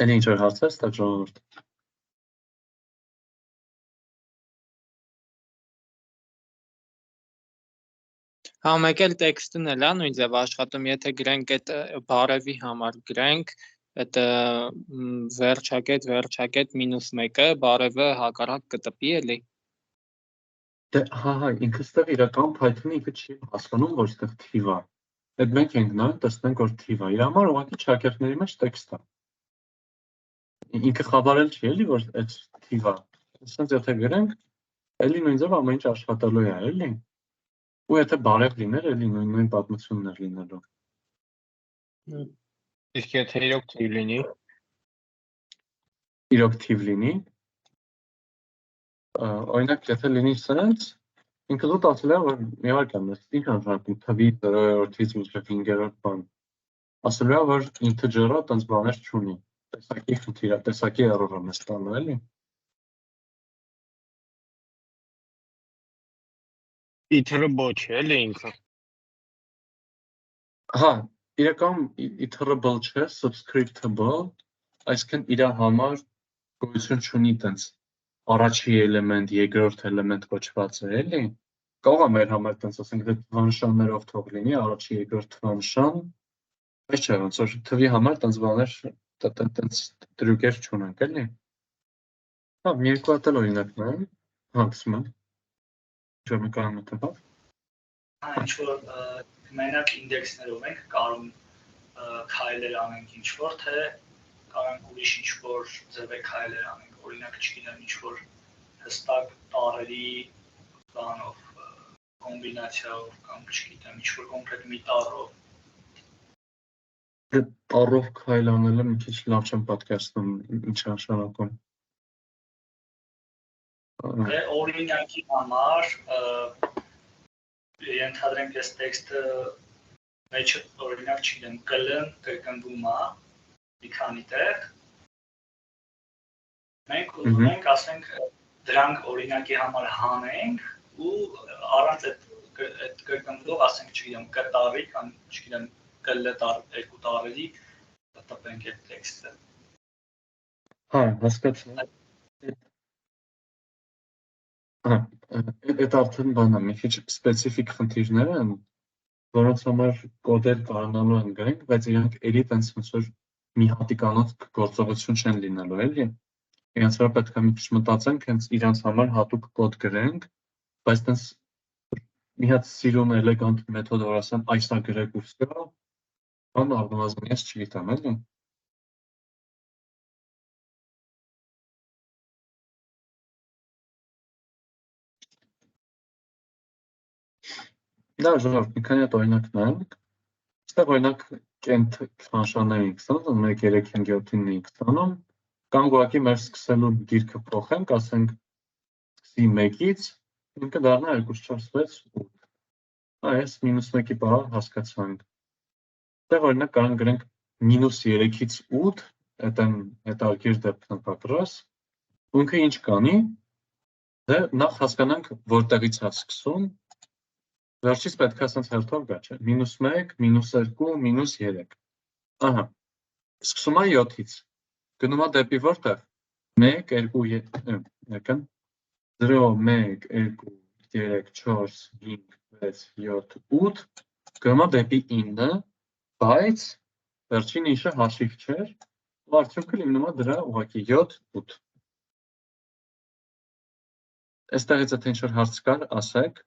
Էլի ինչ որ հարցեր ստա ժողովուրդ։ Մեկ էլ տեքստն էլ է նույն ձև աշխատում, եթե գրենք այդ բարևի համար գրենք, այդ վերջակետ մինուս 1-ը, բարևը հակառակ կտպի էլի։ Ինքը ստեղ իրական Python-ը ինքը չի հասկանում, որ ստեղ թիվ է։ Այդ մենք ենք նայում, տեսնենք, որ թիվ է։ Իր համար ուղղակի շակերտների մեջ տեքստ է։ Ինքը խաբարել չի էլի, որ այդ թիվ է։ Այսինքն եթե գրենք, էլի նույն ձև ամեն ինչ աշխատելու է, էլի։ Ու եթե բարև լիներ, էլի նույն պատմությունն էր լինելու։ Իսկ եթե իրոք թիվ լինի։ Իրոք թիվ լինի։ Օրինակ, եթե լինի սենց, ինքը դու ասել է, որ մի վարքան է, ինչ անշանակում թվի 0-ից մինչև 5-րդ բան։ Ասել է, որ integer-ը տենց բաներ չունի։ Տեսակի խնդիր է, տեսակի error-ը մեզ տալու, էլի։ Iterable չէ, էլի ինքը։ Իրական iterable չէ, subscriptable, այսինքն իր համար գոյություն չունի տենց առաջի էլեմենտ, երկրորդ էլեմենտ կոչված է, էլի։ Կարող է մեր համար տենց ասենք դե թվանշաններով թող լինի, առաջի, երկրորդ թվանշան, բայց չէ, ոնց որ թվի համար տենց բաներ, տենց տրյուկեր չունենք, էլի։ Մի երկու հատ էլ օրինակ նայեմ, լսում եմ։ Ինչ-որ մի կանոն տվավ։ Ինչ-որ մենակ ինդեքսներով ենք կարող քայլեր անենք ինչ-որ, թե կարող ուրիշ ինչ-որ ձևե քայլեր անենք, օրինակ չգիտեմ ինչ-որ հստակ տառերի բանով, կոմբինացիայով կամ չգիտեմ ինչ-որ կոնկրետ մի տառով։ Տառով քայլ անելը մի քիչ լավ չեմ պատկերացնում ինչ նշանակում։ Օրինակի համար ենթադրենք այս տեքստը մեջ օրինակ չգիտեմ կլն կրկնվում է մի քանի տեղ մենք ուզում ենք ասենք դրանք օրինակի համար հանենք ու առանց այդ կրկնվող ասենք չգիտեմ կտառի կամ չգիտեմ կլ երկու տառերի տպենք այդ տեքստը։ Հասկացա։ Այդ արդեն բան է, մի քիչ սպეციფიկ խնդիրներ են, որոնց համար կոդեր կարողանալու են գրենք, բայց իրանք էլի տենց ոնց որ մի հատիկանոց գործողություն չեն լինելու, էլի։ Իրենց վրա պետք է մի քիչ մտածենք, հենց իրանց համար հատուկ կոդ գրենք, բայց տենց մի հատ սիրուն էլեգանտ մեթոդ, որ ասեմ, այս է գրեք ու վсё, բան առնվազն ես չգիտեմ, էլի։ Դա ժողովուրդ մի քանի հատ օրինակ նայենք։ Այստեղ օրինակ կենտ քանշաններ ենք ստանում, 1 3 5 7-ին ենք ստանում։ Կամ ուղղակի մեր սկսելու դիրքը փոխենք, ասենք սկսի 1-ից, ինքը դառնա 2 4 6 8։ Այս -1-ի բառը հասկացանք։ Այստեղ օրինակ կարող գրենք -3-ից 8, այդն հետաքրքիր դեպքն պատրաս։ Ինքը ինչ կանի։ Դե նախ հասկանանք որտեղից է սկսում։ Վերջից պետք է ասենց հերթով գա, չէ՞։ -1, -2, -3։ Ահա։ Սկսում է 7-ից։ Գնում է դեպի որտեղ։ 1 2 եկան 0 1 2 3 4 5 6 7 8 գնում է դեպի 9, բայց վերջին ինչը հաշիվ չէր, ու արդյունքը լինում է դրա ուղղակի 7 8։ Այստեղից եթե ինչ-որ հարց կար, ասեք։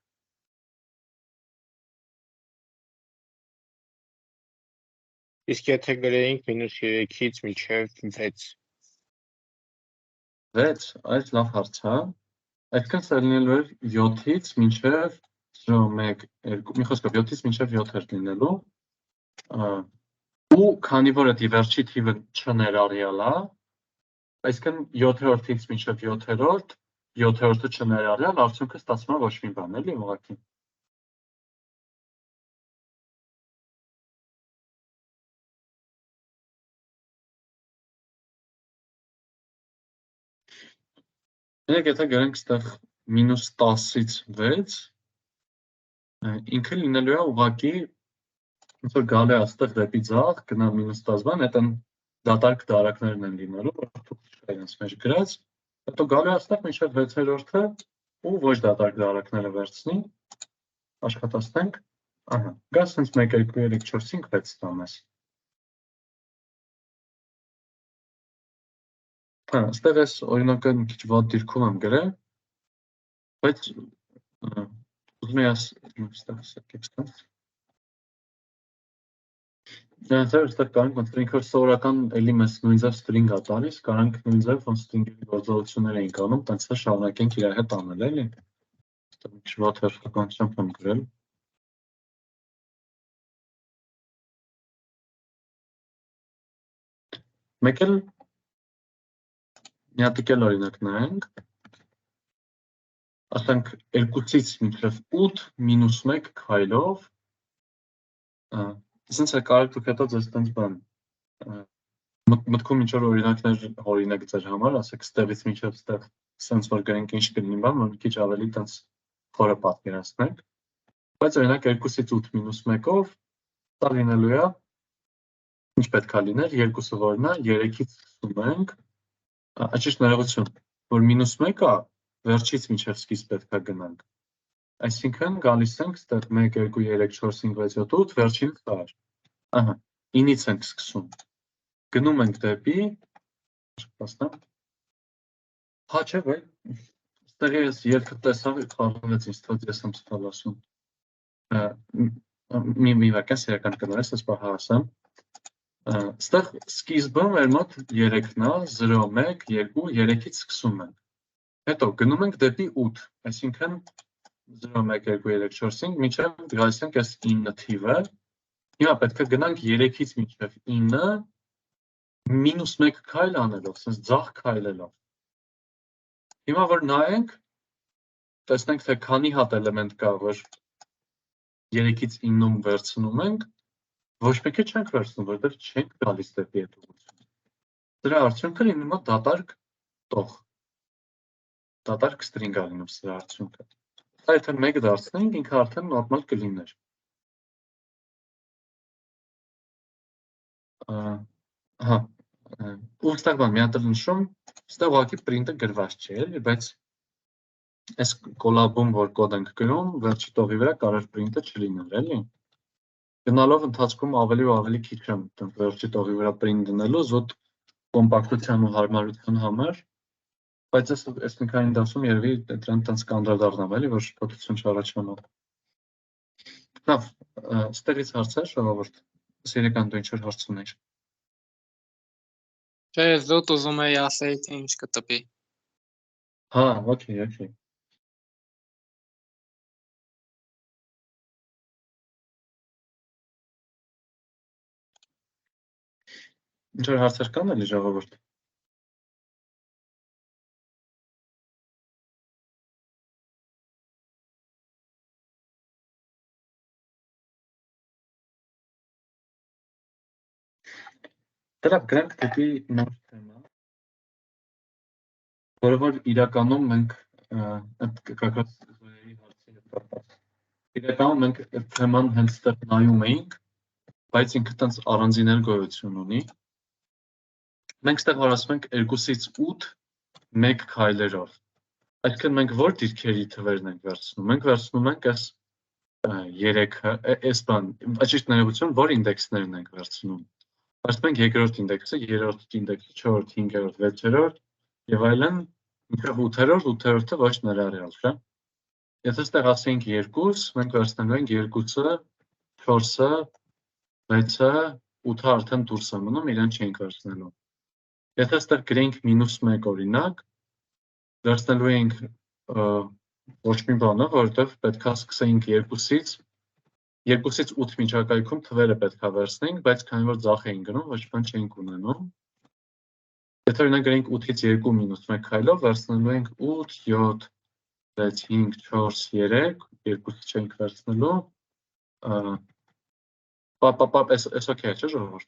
Իսկ եթե գրեինք -3-ից մինչև 6։ 6, այդ լավ հարց է։ Այդքան սա լինելու էր 7-ից մինչև 0 1 2, մի խոսքով 7-ից մինչև 7 էր լինելու։ Ու քանի որ այդ վերջի թիվը չներառյալ է, այսինքն 7-րդից մինչև 7-րդ, 7-րդը չներառյալ, արդյունքը ստացվում է ոչ մի բան, էլի ուղղակի։ Մենք եթե գրենք այստեղ -10-ից 6, ինքը լինելու է ուղղակի ոնց որ գալու է այստեղ դեպի ձախ, գնա -10 բան, այդն դատարկ դարակներն են լինելու, որ թուք իրենց մեջ գրած, հետո գալու է այստեղ մինչև 6-րդը ու ոչ դատարկ դարակները վերցնի, աշխատացնենք, ահա, գա սենց 1 2 3 4 5 6 տանես։ Այստեղ այս օրինակը մի քիչ վատ դիրքում եմ գրել, բայց ուզում եմ այստեղ ասեք ստեղ։ Այստեղ կարանք ոնց որ ինքը սովորական էլի մեզ նույն ձև string է տալիս, կարանք նույն ձև ոնց string-երի գործողություններ էինք անում, տենց է շարունակենք իր հետ անել, էլի։ Այստեղ մի քիչ վատ հերթականությամբ եմ գրել։ Մեկ էլ մի հատ էլ օրինակ նայենք։ Ասենք 2-ից մինչև 8 -1 քայլով, սենց է կարող դուք հետո ձեզ տենց բան, մտքում ինչ-որ օրինակ ձեր համար, ասեք ստեղից մինչև ստեղ, սենց որ գրենք ինչ կլինի բան, որ մի քիչ ավելի տենց խորը պատկերացնենք, բայց օրինակ 2-ից 8 -1-ով, դա լինելու է, ինչ պետք է լիներ, 2-ը որն է, 3-ից սկսում ենք, ճիշտ ներողություն, որ -1-ը վերջից մինչև սկիզբ պետք է գնանք, այսինքն գալիս ենք ստեղ 1 2 3 4 5 6 7 8, վերջինը սա էր, ահա, 9-ից ենք սկսում, գնում ենք դեպի, հա չէ, վայ, ստեղ ես երկը տեսավ, խառնվեց ինձ թվաց ես եմ սխալ ասում, մի վարկան սերական կներես, ես պահ ասեմ, ստեղ սկիզբը մեր մոտ 3-ն է, 0 1 2 3-ից սկսում ենք, հետո գնում ենք դեպի 8, այսինքն 0 1 2 3 4 5 մինչև գալիս ենք այս 9 թիվը, հիմա պետք է գնանք 3-ից մինչև 9 -1 քայլ անելով, սենց ձախ քայլելով։ Հիմա որ նայենք, տեսնենք թե քանի հատ էլեմենտ կա, որ 3-ից 9-ում վերցնում ենք, ոչ մեկը չենք վերցնում, որտեղ չենք գալիս դեպի այդ ուղղություն։ Դրա արդյունքը լինում է դատարկ տող։ Դատարկ string է լինում սրա արդյունքը։ Սա եթե 1 դարձնենք, ինքը արդեն նորմալ կլիներ։ Հա, ու ստեղ բան, մի հատ էլ նշում, ստեղ ուղղակի print-ը գրված չէ, էլի, բայց այս կոլաբում, որ կոդ ենք գրում, վերջի տողի վրա կարող print-ը չլիներ, էլի։ Գնալով ընթացքում ավելի ու ավելի քիչ եմ վերջի տողի վրա print դնելու, զուտ կոմպակտության ու հարմարության համար, բայց այս մի քանի դասում երևի դրան տենց կանդրադառնամ, էլի, որ շփոթություն չառաջանա։ Լավ, ստեղից հարցեր, ժողովուրդ, սիրեկան դու ինչ-որ հարց ունեիր։ Չէ, զուտ ուզում էի ասեի, թե ինչ կտպի։ Հա, օքեյ, օքեյ։ Ինչ որ հարցեր կան էլի ժողովուրդ։ Դրանք գրանք դեպի նոր թեմա, որը որ իրականում մենք կակած հարցի հետ կապված։ Իրականում մենք այդ թեման հենց ստեղ նայում էինք, բայց ինքը տենց առանձիներ գոյություն ունի։ Մենք ստեղ որ ասում ենք 2-ից 8 1 քայլերով։ Այսինքն մենք որ դիրքերի թվերն ենք վերցնում։ Մենք վերցնում ենք այս 3-ը, այս բան, ճիշտ ներողություն, որ ինդեքսներն ենք վերցնում։ Վերցնում ենք երկրորդ ինդեքսը, երրորդ ինդեքսը, 4-րդ, 5-րդ, 6-րդ եւ այլն, ինքը 8-րդ, 8-րդը ոչ ներառյալ, չէ՞։ Եթե ստեղ ասենք 2, մենք վերցնելու ենք 2-ը, 4-ը, 6-ը, 8-ը արդեն դուրս է մնում, իրեն չենք վերցնելու։ Եթե ստեղ գրենք -1 օրինակ, վերցնելու ենք ոչ մի բանը, որովհետև պետքա սկսենք 2-ից 8 միջակայքում թվերը պետքա վերցնենք, բայց քանի որ ձախ էին գնում, ոչ բան չենք ունենում։ Եթե օրինակ գրենք 8-ից 2 -1 քայլով, վերցնելու ենք 8, 7, 6, 5, 4, 3, 2-ից չենք վերցնելու։ Էս օքեյ է, չէ՞ ժողովուրդ։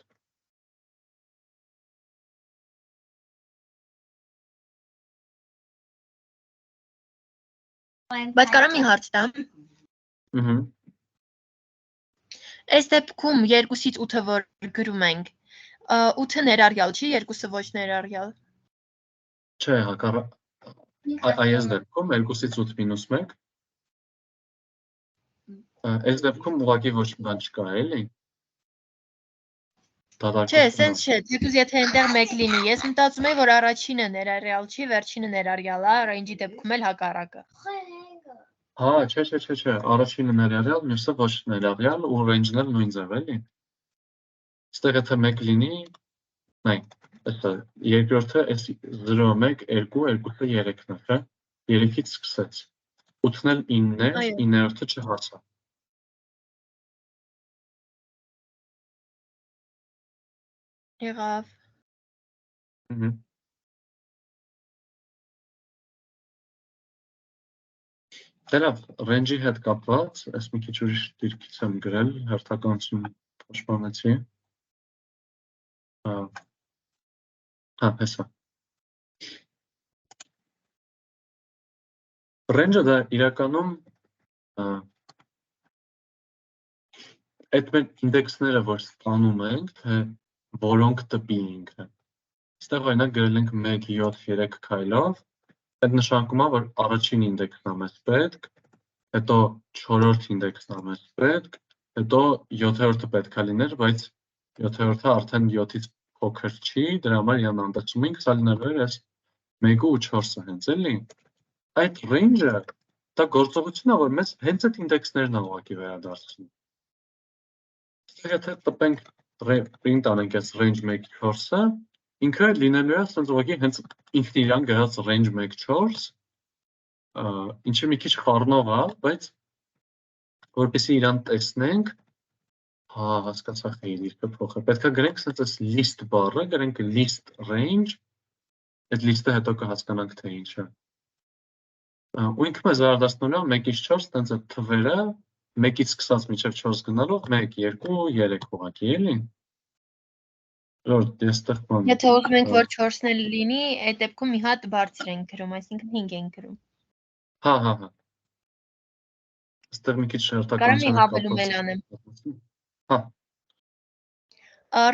Բայց կարամ մի հարց տամ։ Այս դեպքում 2-ից 8-ը որ գրում ենք, 8-ը ներառյալ չի, 2-ը ոչ ներառյալ։ Չէ, հակառակ այս դեպքում 2-ից 8 -1, այս դեպքում ուղղակի ոչ մի բան չկա, էլի։ Չէ, սենց չէ, դեպուս եթե այնտեղ 1 լինի, ես մտածում եմ, որ առաջինը ներառյալ չի, վերջինը ներառյալ է, range-ի դեպքում էլ հակառակը։ Հա, չէ, առաջինը ներառյալ, մյուսը ոչ ներառյալ ու range-ն էլ նույն ձև էլի։ Ստեղ եթե 1 լինի, նայ, էսա, երկրորդը էս 0, 1, 2, 2-ը 3-ն է, չէ՞։ 3-ից սկսեց։ 8-ն էլ 9-ն է, 9-րդը չհասա։ Եղավ։ Դե լավ, range-ի հետ կապված, այս մի քիչ ուրիշ դիրքից եմ գրել, հերթականություն պաշտպանեցի։ Հա, հեսա։ Range-ը դա իրականում այդ մենք ինդեքսները, որ ստանում ենք, թե որոնք տպի ինքը։ Ստեղ օրինակ գրել ենք 1, 7, 3 քայլով, այդ նշանակում է, որ առաջին ինդեքսն է մեզ պետք, հետո 4-րդ ինդեքսն է մեզ պետք, հետո 7-րդը պետք է լիներ, բայց 7-րդը արդեն 7-ից փոքր չի, դրա համար իրան անդացում ենք, սա լինելու էր այս 1-ը ու 4-ը հենց էլի։ Այդ range-ը դա գործողություն է, որ մեզ հենց այդ ինդեքսներն է ուղղակի վերադարձնում։ Եթե տպենք print անենք այս range 1-4-ը, ինքը լինելու է ասենց ուղղակի հենց ինքն իրան գրած range 1-4, ինչը մի քիչ խառնող է, բայց որպեսզի իրան տեսնենք, հա, հասկացա խի դիրքը փոխել։ Պետք է գրենք ասենց այս list բառը, գրենք list range, այդ list-ը հետո կհասկանանք թե ինչ է։ Ու ինքը մեզ վերադարձնելու է 1-ից 4, տենց այդ թվերը 1-ից սկսած մինչև 4 գնալով 1, 2, 3 ուղղակի էլի։ Ես ստեղ բան։ Եթե ուզում ենք, որ 4-ն էլ լինի, այդ դեպքում մի հատ բարձր ենք գրում, այսինքն 5 ենք գրում։ Հա։ Ստեղ մի քիչ Կարամ մի հավելում էլ անեմ։ Հա։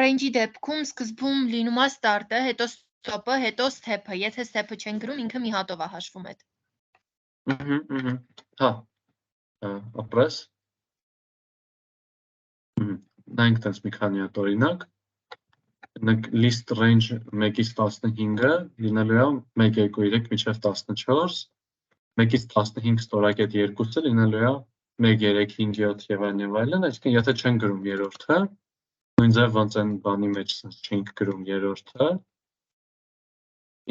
Range-ի դեպքում սկզբում լինում է start-ը, հետո stop-ը, հետո step-ը։ Եթե step-ը չեն գրում, ինքը մի հատով է հաշվում այդ։ Հա։ Ապրես։ Նայենք տենց մի քանի հատ օրինակ։ List range 1-ից 15-ը լինելու է 1, 2, 3 մինչև 14, 1-ից 15 ստորակետ 2-ը լինելու է 1, 3, 5, 7 եւ այլն, այսինքն եթե չեն գրում երրորդը, նույն ձև ոնց այն բանի մեջ չենք գրում երրորդը,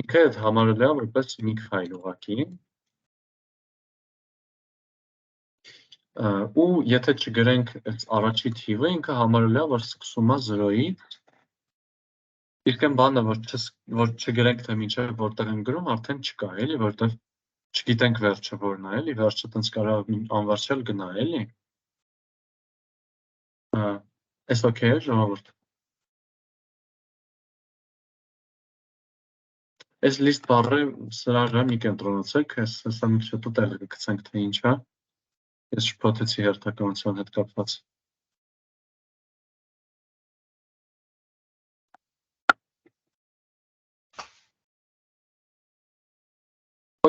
ինքը համարել է որպես մի քայլ ուղղակի։ Ու եթե չգրենք այս առաջի թիվը, ինքը համարել է, որ սկսում է 0-ից Իսկ այն բանը, որ չգրենք թե մինչև որտեղ են գրում, արդեն չկա, էլի, որտեղ չգիտենք վերջը որն է, էլի, վերջը տենց կարող անվարչել գնա, էլի։ Էս օքեյ է, ժողովուրդ։ Այս լիստ բառը սրա վրա մի կենտրոնացեք, հեսա մի քիչ հետո տեղը կգցենք թե ինչ է։ Ես շփոթեցի հերթականության հետ կապված։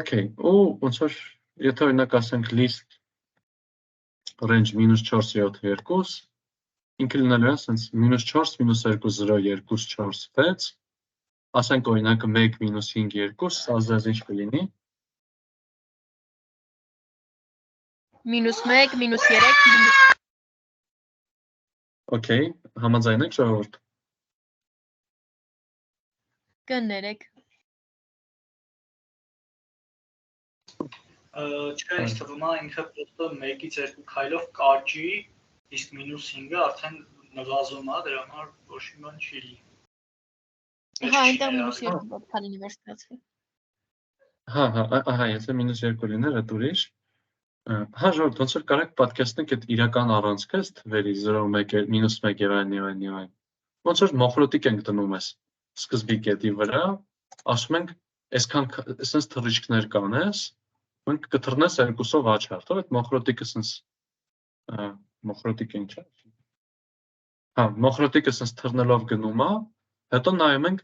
Okay, ու ոնց որ եթե օրինակ ասենք list range -472, ինքը լինելու է ասենց -4 -2 0 2 4 6, ասենք օրինակ 1 -5 2, ազդած ինչ կլինի։ -1, -3, Okay, համաձայն եք ժողովուրդ։ կներեք։ Չկա ինձ թվում է ինքը պրոստը 1-ից 2 քայլով կաճի, իսկ -5-ը արդեն նվազում է, դրա համար ոչ մի բան չի լինի։ Հա, այնտեղ -2 պետք է լինի վերջացվի։ Հա, եթե -2 լիներ, այդ ուրիշ։ Հա, ժողովուրդ, ոնց որ կարեք պատկերացնեք այդ իրական առանցքը, թվերի 0, 1, -1 եւ այն։ Ոնց որ մոխրոտիկ ենք դնում ես սկզբի կետի վրա, ասում ենք, այսքան sense թռիչքներ կանես, մենք կթռնես երկուսով աչար, թող այդ մոխրոտիկը sense մոխրոտիկ ինչ է։ Հա, մոխրոտիկը sense թռնելով գնում է, հետո նայում ենք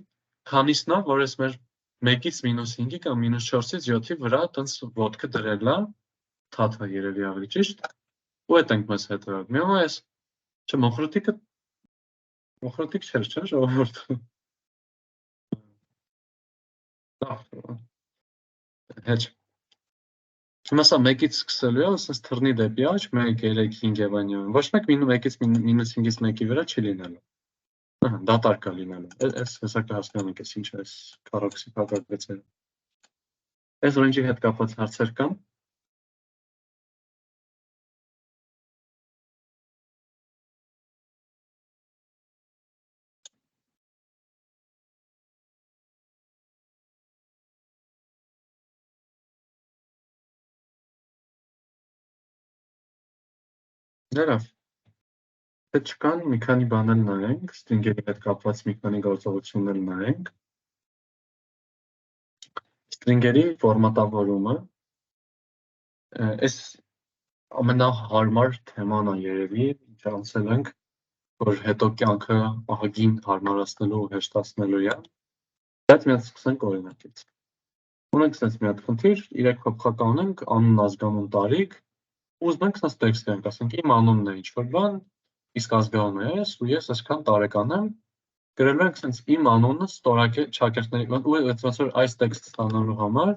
քանիսն է, որ այս մեր 1-ից -5-ի կամ -4-ից 7-ի վրա տենց ոտքը դրել է, թաթա երևի ավելի ճիշտ, ու այդ ենք մեզ հետևակ։ Մի օր այս չէ մոխրոտիկ չէր, չէ՞ ժողովուրդ։ Հետ։ Հիմա սա 1-ից սկսելու է, ասես թռնի դեպի աջ, 1, 3, 5 եւ այն։ Ոչ մեկ -1-ից -5-ից 1-ի վրա չի լինելու։ Ահա, դատարկ է լինելու։ Այս հեսա կհասկանանք, այս ինչ է, այս քառոքսի փակագծերը։ Այս ռենջի հետ կապված հարցեր կան։ Լավ։ Թե չկան մի քանի բաներ նայենք, string-երի հետ կապված մի քանի գործողություններ նայենք։ String-երի ֆորմատավորումը այս ամենահարմար թեման է երևի, ինչ անցել ենք, որ հետո կյանքը ահագին հարմարացնելու ու հեշտացնելու է։ Բայց մենք սկսենք օրինակից։ Ունենք sense մի հատ խնդիր, 3 փոփոխական ունենք, անուն, ազգանուն, տարիք, ուզում ենք sense տեքստ ենք, ասենք իմ անունն է ինչ-որ բան, իսկ ազգանունը ես, ու ես այսքան տարեկան եմ, գրելու ենք sense իմ անունը ստորակետ շակերտների, ու ոնց որ այս տեքստը ստանալու համար,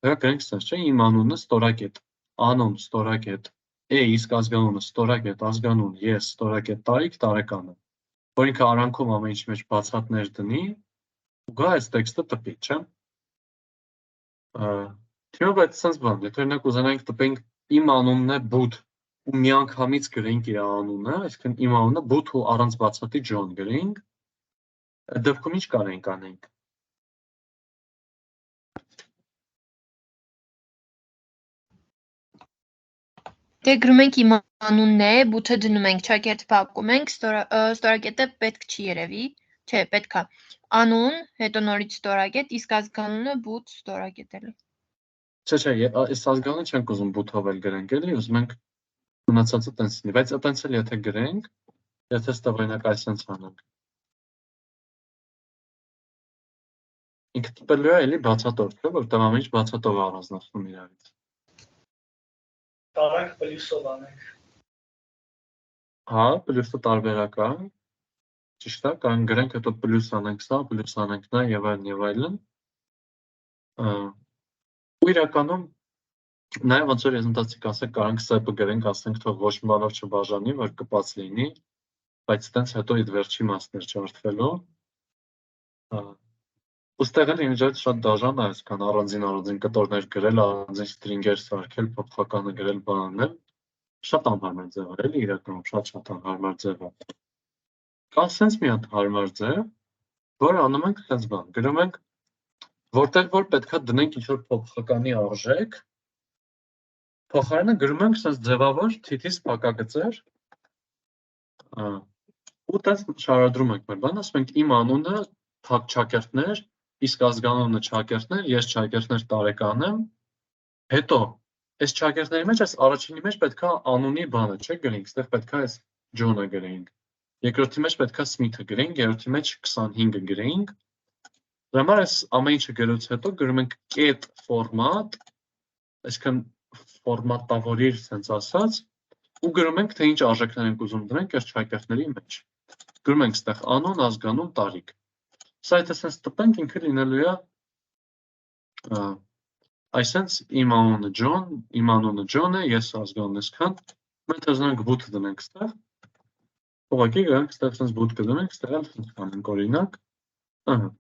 դրա գրենք sense, չէ՞, իմ անունը ստորակետ, անուն ստորակետ, իսկ ազգանունը ստորակետ, ազգանուն, ես ստորակետ, տարիք, տարեկան եմ, որ ինքը արանքում ամեն ինչի մեջ բացատներ դնի, ու գա այս տեքստը տպի, չէ՞։ Թիմը բայց sense բան, եթե օրինակ ուզենանք տպենք իմ անունն է Բութ, ու միանգամից գրենք իր անունը, այսինքն իմ անունը Բութ ու առանց բացատի Ջոն գրենք, այդ դեպքում ինչ կարենք անենք։ Դե գրում ենք իմ անունն է, բութը դնում ենք, ճակերտ փակում ենք, ստորակետը պետք չի երևի, չէ, պետք է։ Անուն, հետո նորից ստորակետ, իսկ ազգանունը բութ ստորակետել է։ Չէ, այս ազգանունը չենք ուզում բութով էլ գրենք, էլի, ուզում ենք մնացածը տենց լինի, բայց տենց էլ եթե գրենք, եթե ստավ օրինակ այսպես անենք։ Ինքը տպելու է էլի բացատով, չէ՞, որտեղ ամեն ինչ բացատով է առանձնացնում իրարից։ Կարանք պլյուսով անենք։ Հա, պլյուսը տարբերակ է։ Ճիշտ է, կարող գրենք հետո պլյուս անենք սա, պլյուս անենք նա եւ այլն։ Ու իրականում նաեւ ոնց որ ես ընթացիկ ասեք, կարանք սեպը գրենք, ասենք թող ոչ մի բանով չբաժանի, որ կպած լինի, բայց տենց հետո այդ վերջի մասներ ջարդվելու։ Ոստեղ էլ ինժետ շատ դաժան է այսքան առանձին կտորներ գրել, առանձին string-եր սարքել, փոփոխականը գրել, բանել։ Շատ անհարմար ձև է, էլի իրականում շատ անհարմար ձև է։ Կա sense մի հատ հարմար ձև, որ անում ենք այդպես բան, գրում ենք որտեղ որ պետքա դնենք ինչ-որ փոփոխականի արժեք, փոխարենը գրում ենք sense ձևավոր թիթիզ փակագծեր, ու տես շարադրում ենք մեր բան, ասում ենք իմ անունը չակերտներ, իսկ ազգանունը չակերտներ, ես չակերտներ տարեկան եմ, հետո այս չակերտների մեջ, այս առաջինի մեջ պետքա անունի բանը, չէ՞ գրենք, այստեղ պետքա այս Ջոնը գրենք, երկրորդի մեջ պետքա Սմիթը գրենք, երրորդի մեջ 25-ը գրենք, դրա համար այս ամեն ինչը գրելուց հետո գրում ենք get format, այսինքն ֆորմատավորիր sense ասած, ու գրում ենք թե ինչ արժեքներ ենք ուզում դնենք այս չակերտների մեջ։ Գրում ենք այստեղ անուն, ազգանուն, տարիք։ Սա եթե sense տպենք ինքը լինելու է այսինքն իմ անունը Ջոն է, ես ազգանունն այսքան, մենք ուզենք բութ դնենք այստեղ։ Ուղղակի գանք այստեղ sense բութ կդնենք, այստեղ էլ sense կանենք օրինակ,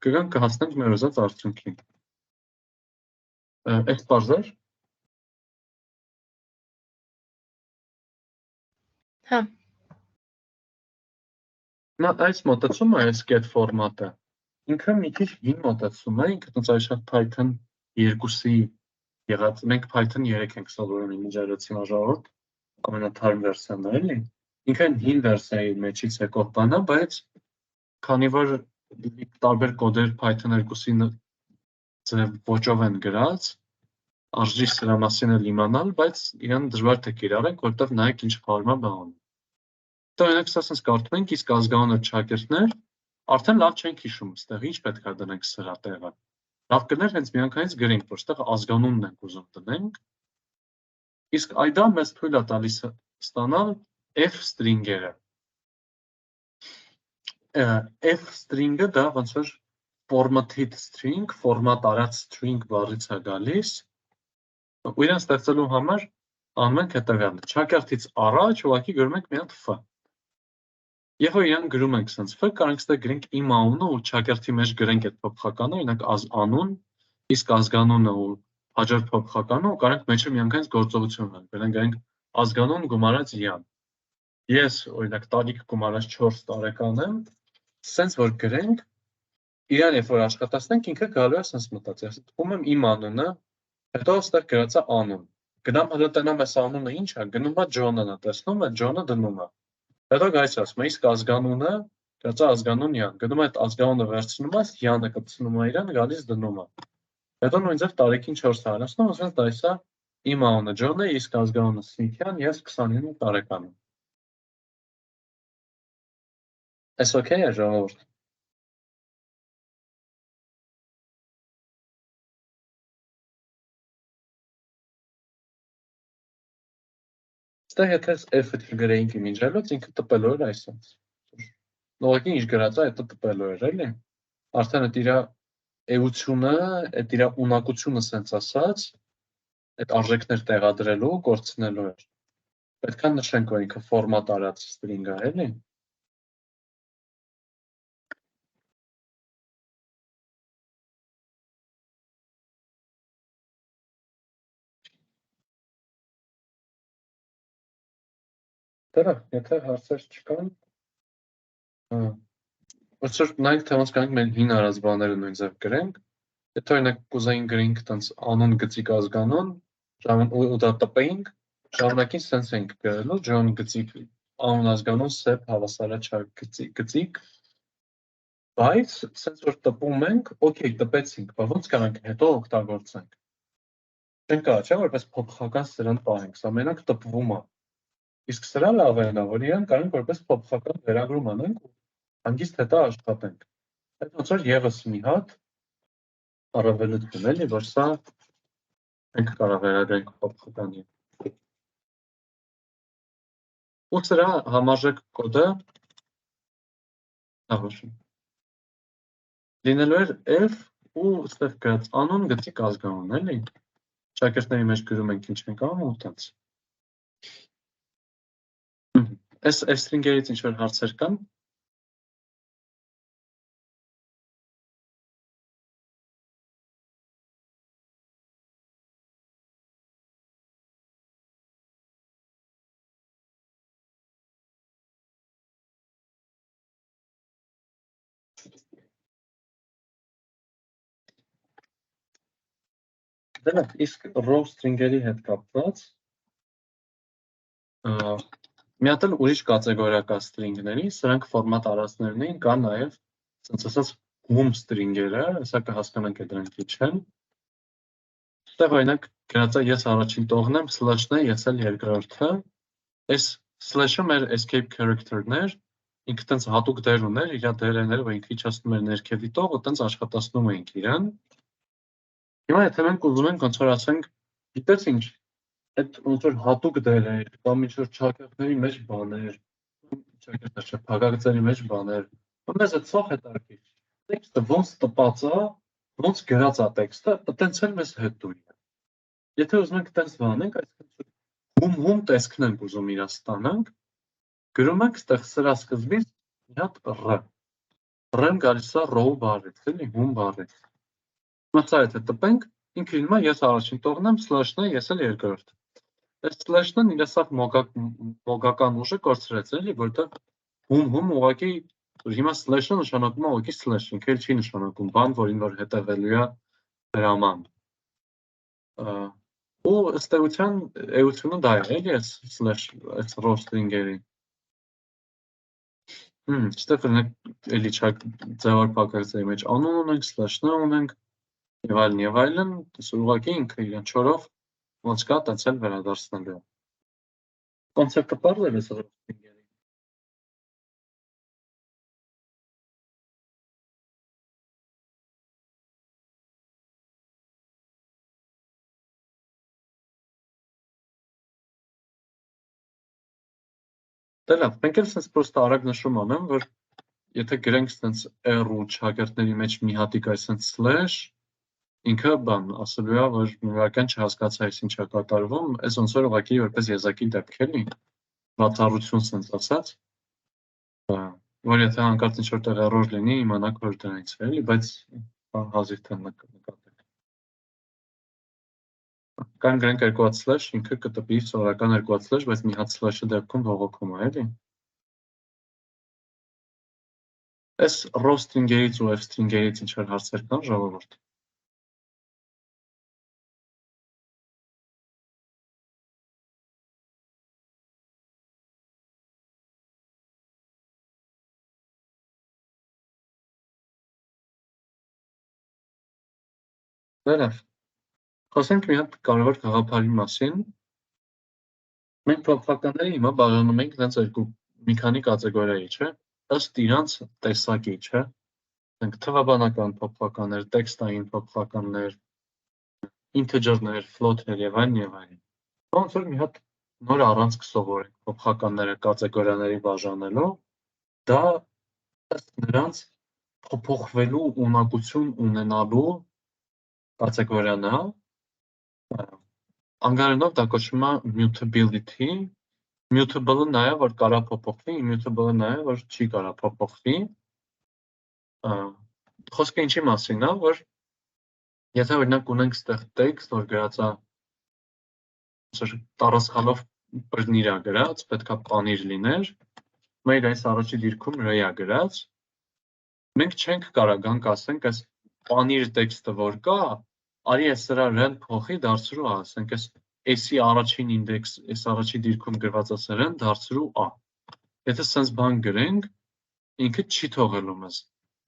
կգանք կհասնենք մեր ուզած արդյունքին։ Այդ բարձր Հա։ Նա այս մոտեցումը, այս get ֆորմատը, ինքը մի քիչ հին մոտեցում է, ինքը տենց այս Python 2-ի եղած, մենք Python 3 ենք սովորում իմիջիայլոցի մաժորոտ, ամենաթարմ վերսիան է, էլի։ Ինքը հին վերսիայի մեջից եկող բան է, բայց քանի որ տարբեր կոդեր Python 2-ի ձև ոճով են գրած, արժի սրա մասին էլ իմանալ, բայց իրան դժվար թե կիրառենք, որտեղ նայեք ինչ խորհրդա բան։ Դա օրինակ սա sense կարդում ենք, իսկ ազգանունը չակերտներ, արդեն լավ չենք հիշում, այստեղ ինչ պետք է դնենք սրա տեղը։ Լավ կներ հենց միանգամից գրենք, որ այստեղ ազգանունն ենք ուզում դնենք։ Իսկ այդա մեզ թույլ է տալիս ստանալ f string-երը։ F string-ը դա ոնց որ formatted string, ֆորմատ արած string բառից է գալիս։ Ու իրեն ստեղծելու համար անում ենք հետևյալը։ Չակերտից առաջ ուղղակի գրում ենք մի հատ f։ Եվ որ իրան գրում ենք sense f, կարող ենք ստեղ գրենք իմ անունը ու չակերտի մեջ գրենք այդ փոփոխականը, օրինակ անուն, իսկ ազգանունը ու հաջորդ փոփոխականը ու կարող ենք մեջը միանգամից գործողություն անենք, գրենք ազգանուն գումարած յան։ Ես օրինակ տարիք գումարած 4 տարեկան եմ, sense որ գրենք, իրան երբ որ աշխատացնենք, ինքը գալու է sense մտածի, տվում եմ իմ անունը, հետո այստեղ գրած է անուն։ Գնամ հետո տնամ այս անունը ինչ է, գնում է Ջոնն է, տեսնում է Ջոնը դնում է։ Հետո գայս ասում է, իսկ ազգանունը, գրած է ազգանուն յան, գնում է այդ ազգանունը վերցնում է, յանը կպցնում է իրան, գալիս դնում է։ Հետո նույն ձև տարիքին 4 հարացնում, ասես դա է իմ անունը Ջոնն է, իսկ ազգանունը Սմիթյան, ես 29 տարեկան եմ։ Այս օքեյ է ժողովուրդ։ Այստեղ եթե f-ը չգրեինք իմիջիայլոց, ինքը տպելու էր այսպես։ Ուղղակի ինչ գրած է, դա տպելու էր, էլի։ Արդեն այդ իր էությունը, այդ իր ունակությունը sense ասած, այդ արժեքներ տեղադրելու, կորցնելու էր։ Պետք է նշենք, որ ինքը ֆորմատ արած string է, էլի։ Դրա, եթե հարցեր չկան, ոնց որ նայենք թե ոնց կանենք մեր հին արած բաները նույն ձև գրենք, եթե օրինակ կուզեինք գրենք տենց անուն գծիկ ազգանուն, ու դա տպեինք, ժամանակին sense ենք գրելու, Ջոն գծիկ անուն ազգանուն, Սեփ հավասարաչափ գծիկ, բայց sense որ տպում ենք, օքեյ, տպեցինք, բայց ոնց կանենք հետո օգտագործենք։ Չենք կարող, չէ՞ որպես փոփոխական սրան պահենք, սա մենակ տպվում է։ Իսկ սրա լավ է նա, որ իրան կարող որպես փոփոխական վերագրում անենք ու հանգիստ հետո աշխատենք։ Այդ ոնց որ եւս մի հատ առավելություն էլի, որ սա մենք կարող վերագրենք փոփոխականի։ Ու սրա համարժեք կոդը ահա լինելու էր f ու այստեղ գրած անուն գծիկ ազգանուն, էլի։ Շակերտների մեջ գրում ենք ինչ ենք անում ու տենց։ Այս string-երից ինչ որ հարցեր կան։ Դե լավ, իսկ row string-երի հետ կապված մի հատ էլ ուրիշ կատեգորիա կա string-ների, սրանք ֆորմատ արածներն էին, կա նաև ասենց ասած home string-երը, հեսա կհասկանանք է դրանք ինչ են։ Այստեղ օրինակ գրած է ես առաջին տողն եմ, slash-ն է, ես էլ երկրորդը։ Այս slash-ը մեր escape character-ն էր, ինքը տենց հատուկ դեր ուներ, իր դերն էր, որ ինքը իջացնում էր ներքևի տողը, տենց աշխատացնում էինք իրան։ Հիմա եթե մենք ուզում ենք ոնց որ ասենք, գիտես ինչ, այդ ոնց որ հատուկ դեր էր, կամ ինչ որ ճակատների մեջ բաներ, ճակատներ չէ, փակագծերի մեջ բաներ, մեզ այդ սող հետաքրքիր։ Տեքստը ոնց տպած է, ոնց գրած է տեքստը, այտենց էլ մեզ հետո է։ Եթե ուզում ենք տենց բանենք, այսինքն հում տեսքն ենք ուզում իրա ստանանք, գրում ենք այդտեղ սրա սկզբից մի հատ ռ։ Ռ-ն գալիս է row բառից, էլի, հում բառից։ Մացա եթե տպենք, ինքը հիմա ես առաջին տողն եմ, slash-ն է, ես էլ երկրորդ։ Այս slash-ն իր սա մոգական ուժը կորցրեց, էլի, որտեղ հում ուղղակի հիմա slash-ը նշանակում է ուղղակի slash, ինքը էլ չի նշանակում բան, որին որ հետևելու է հրաման։ Ու ըստ էության էությունը դա է, էլի, այս slash, այս row string-երի։ Այստեղ էլի չակ ձևար փակագծերի մեջ անուն ունենք, slash-ն ունենք, եւ այլն, ուղղակի ինքը իրեն չորով ոնց կա, տենց էլ վերադարձնելու է։ Կոնցեպտը պարզ է այս row string-երի։ Դե լավ, մենք էլ սենց պրոստը արագ նշում անեմ, որ եթե գրենք սենց R ու չակերտների մեջ մի հատիկ այսենց slash, ինքը բան, ասելու է, որ միվարքան չհասկացա այս ինչա կատարվում, այս ոնց որ ուղղակի որպես եզակի դեպք էլի, բացառություն սենց ասած, որ եթե հանկարծ ինչ որտեղ error լինի, իմանաք որ դրանից է, էլի, բայց հազիվ թե նկատեք։ Կան գրենք երկու հատ slash, ինքը կտպի սովորական երկու հատ slash, բայց մի հատ slash-ը դեպքում բողոքում է, էլի։ Այս row string-երից ու f string-երից ինչ որ հարցեր կան, ժողովուրդ։ Դե լավ, խոսենք մի հատ կարևոր գաղափարի մասին։ Մենք փոփոխականները հիմա բաժանում ենք դրանց երկու մի քանի կատեգորիայի, չէ՞։ Ըստ իրանց տեսակի, չէ՞։ Մենք թվաբանական փոփոխականներ, տեքստային փոփոխականներ, integer-ներ, float-ներ եւ այլն եւ այլն։ Ոնց որ մի հատ նոր առանցք սովորենք փոփոխականները կատեգորիաների բաժանելու, դա ըստ նրանց փոփոխվելու ունակություն ունենալու կատեգորիան է, անգլերենով դա կոչվում է mutability, mutable-ը նա է, որ կարա փոփոխվի, immutable-ը նա է, որ չի կարա փոփոխվի։ Խոսքը ինչի մասին է, որ եթե օրինակ ունենք այդտեղ տեքստ, որ գրած է տառասխալով բռնիր է գրած, պետքա պանիր լիներ, մեր այս առաջի դիրքում ռ-ա գրած, մենք չենք կարա գանք ասենք այս պանիր տեքստը որ կա, արի այս սրա ռ-ն փոխի դարձրու ա, ասենք այս-ի առաջին ինդեքս, այս առաջի դիրքում գրված է սրան դարձրու ա։ Եթե սենց բան գրենք, ինքը չի թողելու մեզ։